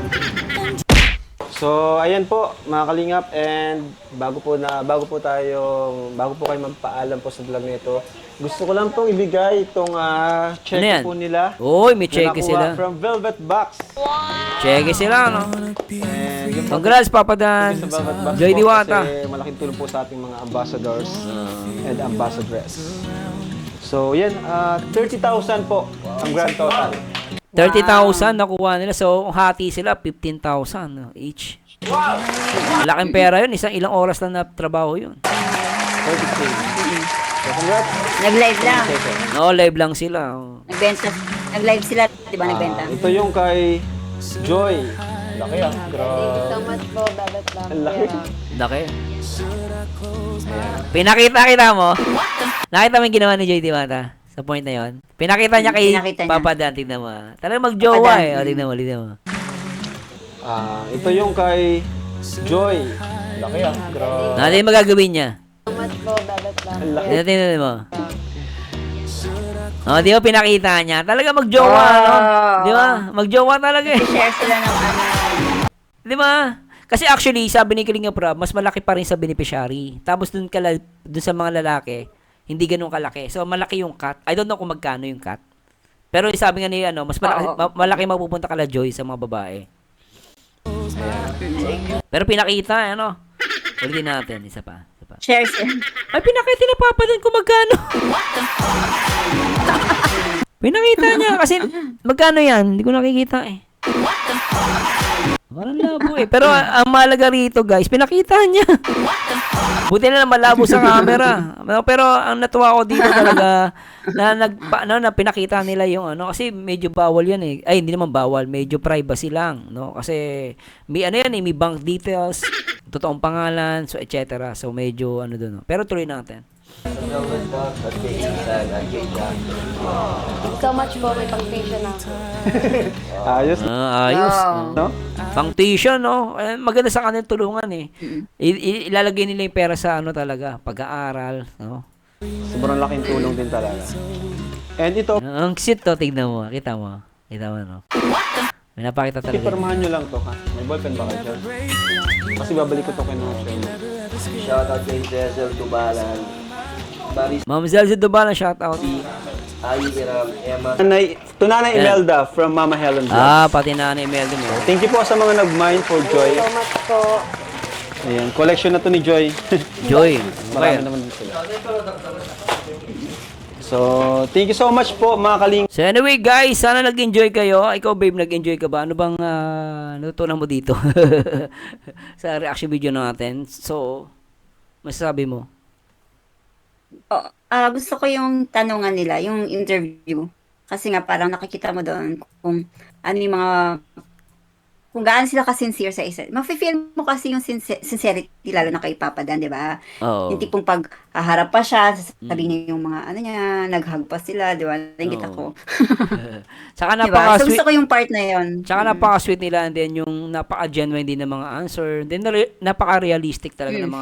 So, ayan po mga kalingap, and bago po kayo magpaalam po sa vlog nito, gusto ko lang pong ibigay itong check Ano yan? po nila. Uy, may na check nakuha sila. from Velvet Box. Check sila, no? And yun po, Congrats, Papa Dan. sa Velvet Box Joy po, Diwata. kasi malaking tulong po sa ating mga ambassadors and ambassadress. So, yan, 30,000 po ang grand total. 30,000 nakuha nila. So, hati sila, 15,000 no, each. Laking pera yun. Ilang oras lang na trabaho yun. 30K. So, congrats. Nag-live lang. No, live lang sila. Oh. Nagbenta. Nag-live sila, di ba nagbenta? Ito yung kay Joy Laki ah. Thank you so much po, Babet Love. Ang laki. Laki. Pinakita kita mo. Nakita mo yung ginawa ni Joy Diwata sa point na yon. Pinakita niya kay Pinakita niya. Papa Dan, tignan mo. Talagang magjowa Papa Dan. eh. O, tignan mo, tignan mo. Ito yung kay Joy. Laki ah. Grabe. Ano yung magagawin niya? So much po, Babet Love. Ang laki. Tignan mo. Oh, di ba pinakita niya? Talaga magjowa, no? Di ba? Magjowa talaga eh. Share sila ng ano. Di ba? Kasi actually, sabi ni Kalinga Prab, mas malaki pa rin sa beneficiary. Tapos dun sa mga lalaki, hindi ganun kalaki. So, malaki yung cut. I don't know kung magkano yung cut. Pero sabi nga ni, mas malaki, malaki mapupunta kala Joy sa mga babae. Pero pinakita, ulitin natin, isa pa. Share sila. Ay, pinakita ni Papa din kung magkano. Pinakita niya kasi magkano yan? Hindi ko nakikita eh. Parang labo eh. Pero ang mahalaga rito guys, pinakita niya. Buti na lang malabo sa camera. Pero ang natuwa ko dito talaga na pinakita nila yung kasi medyo bawal yan eh. Ay, hindi naman bawal, medyo privacy lang, no? Kasi may may bank details, totoong pangalan, so etc. So medyo doon. No? Pero tuloy natin. So much po, may pang-tuition ako. Ayos. Ayos. Wow. No? Pang tuition, no? Maganda sa kanila tulungan eh. Ilalagay nila yung pera sa talaga, pag-aaral, no? Sobrang laking tulong din talaga. And ito, Ang cute to, tignan mo. Kita mo, no? May napakita talaga. ipormahan nyo lang to ha. May ballpen ba kayo dyan? Kasi babalik ko to kay Mama Shane. Shoutout kay Cecil Tubalan, Maris Ma'am Zelzy Dubala, shout out. Ayi Iram, Emma Tunanay Imelda from Mama Helen Vlogs. Pati na Mel din eh. Thank you po sa mga nag-mine for Joy. So much po. Ayan, collection na to ni Joy. Joy. Marami naman din sila. So, thank you so much po mga kaling. So anyway guys, sana nag-enjoy kayo. Ikaw babe, nag-enjoy ka ba? Ano bang natutunan mo dito? Sa reaction video natin. So, masasabi mo? Gusto ko yung tanungan nila, yung interview. Kasi nga parang nakikita mo doon kung ano yung mga kung gaano sila ka-sincere sa isa. Mafe-feel mo kasi yung sincerity lalo na kay Papa Dan, di ba? Oo. Yung tipong pag haharap pa siya, sasabihin niya yung mga niya, nag-hug pa sila, di ba? Nangit ako. Saka Diba? So napaka-sweet. gusto ko yung part na yun. Tsaka napaka-sweet nila and then yung napaka-genuine din ng mga answer. Then napaka-realistic talaga ng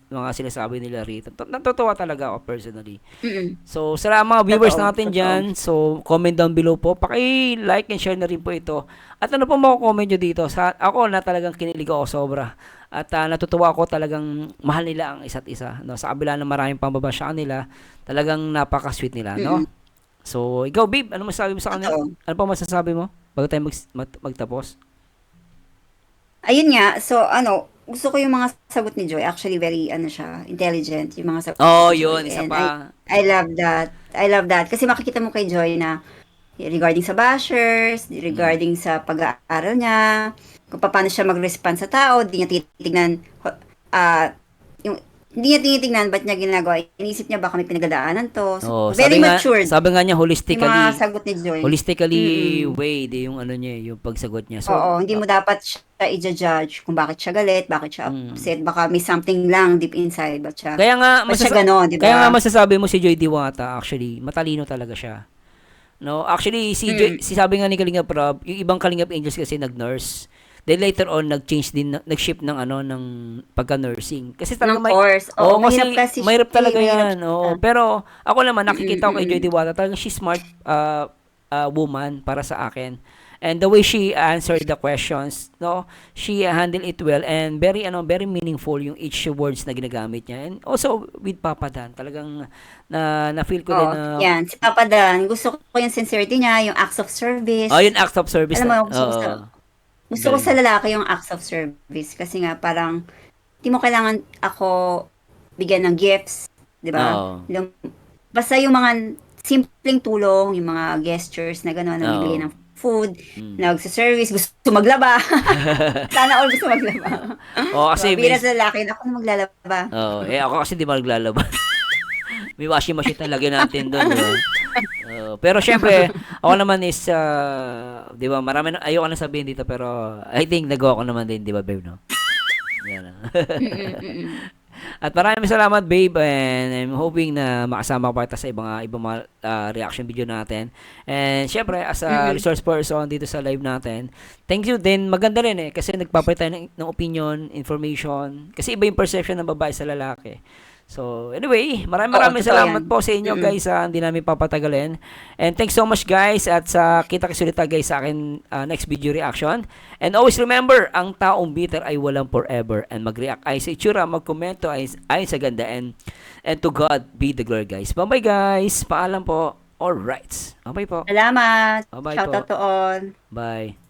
mga sinasabi nila rito. Natutuwa talaga ako personally. Mm-mm. So, sa mga viewers Totoo, natin totoo. dyan, so comment down below po. Paki-like and share na rin po ito. At ano po mako-comment nyo dito? Ako na talagang kinilig ako sobra. At natutuwa ako talagang mahal nila ang isa't isa. No? Sa kabila ng maraming pambaba sa kanila, talagang napaka-sweet nila. No? So, ikaw babe, ano masasabi mo sa kanila? Totoo. Ano pa masasabi mo? Bago tayo magtapos? Ayun nga, so gusto ko yung mga sagot ni Joy. Actually, very, siya, intelligent, yung mga sagot Oh, ni Joy. yun, isa And pa. I love that. I love that. Kasi makikita mo kay Joy na regarding sa bashers, regarding sa pag-aaral niya, kung paano siya mag-respond sa tao, di niya titignan, hindi niya tinitingnan ba't niya ginagawa. Inisip niya baka may pinagdadaanan to. So, Oh, very matured. Sabi nga niya Yung holistically mga sagot ni Joy. weighed yung yung pagsagot niya. So, Oo, hindi mo dapat siya i-judge kung bakit siya galit, bakit siya upset, baka may something lang deep inside, ba't siya, kaya nga ba't siya ganon, di ba? Kaya nga masasabi mo si Joy Diwata, actually, matalino talaga siya. No, actually si sabi nga ni Kalinga Prab, yung ibang Kalingap Angels kasi nag-nurse. Then later on nag-change din nag-shift ng ng pagka-nursing. Kasi talaga Ng course. Oo, mahirap kasi mahirap siya, talaga mahirap yan. Oo, pero ako naman nakikita ko kay Joy Diwata, talagang she's smart woman para sa akin. And the way she answered the questions, no, she handled it well and very very meaningful yung each words na ginagamit niya. And also with Papa Dan, talagang na feel ko din na Yan, si Papa Dan, gusto ko yung sincerity niya, yung acts of service. yung acts of service. Alam mo, gusto ko sa lalaki yung acts of service kasi nga parang hindi mo kailangan ako bigyan ng gifts, di ba? Oo. Basta yung mga simpleng tulong, yung mga gestures na gano'n, na bibigay ng food, nagsa-service, gusto maglaba. Sana all gusto maglaba. Oo, kasi Bira sa lalaki, ako na maglalaba. ako kasi di maglalaba. May washing machine talaga natin doon. Pero syempre, ako naman is, di ba, marami na, ayoko na sabihin dito, pero I think nagawa ko naman din, di ba, babe, no? Yan. At maraming salamat, babe, and I'm hoping na makasama ko pa sa ibang mga reaction video natin. And syempre, as a resource person dito sa live natin, thank you din. Maganda rin kasi nagpapalit tayo ng opinion, information, kasi iba yung perception ng babae sa lalaki. So, anyway, maraming totoo salamat yan. po sa inyo, guys. Hindi namin papatagalin. And thanks so much, guys. At sa kita-kits ulit, guys, sa akin next video reaction. And always remember, ang taong bitter ay walang forever. And mag-react ay sa itsura, mag-komento ay sa ganda. And to God be the glory, guys. Bye-bye, guys. Paalam po. Alright. Bye-bye po. Salamat. Bye-bye Shout po. out to all. Bye.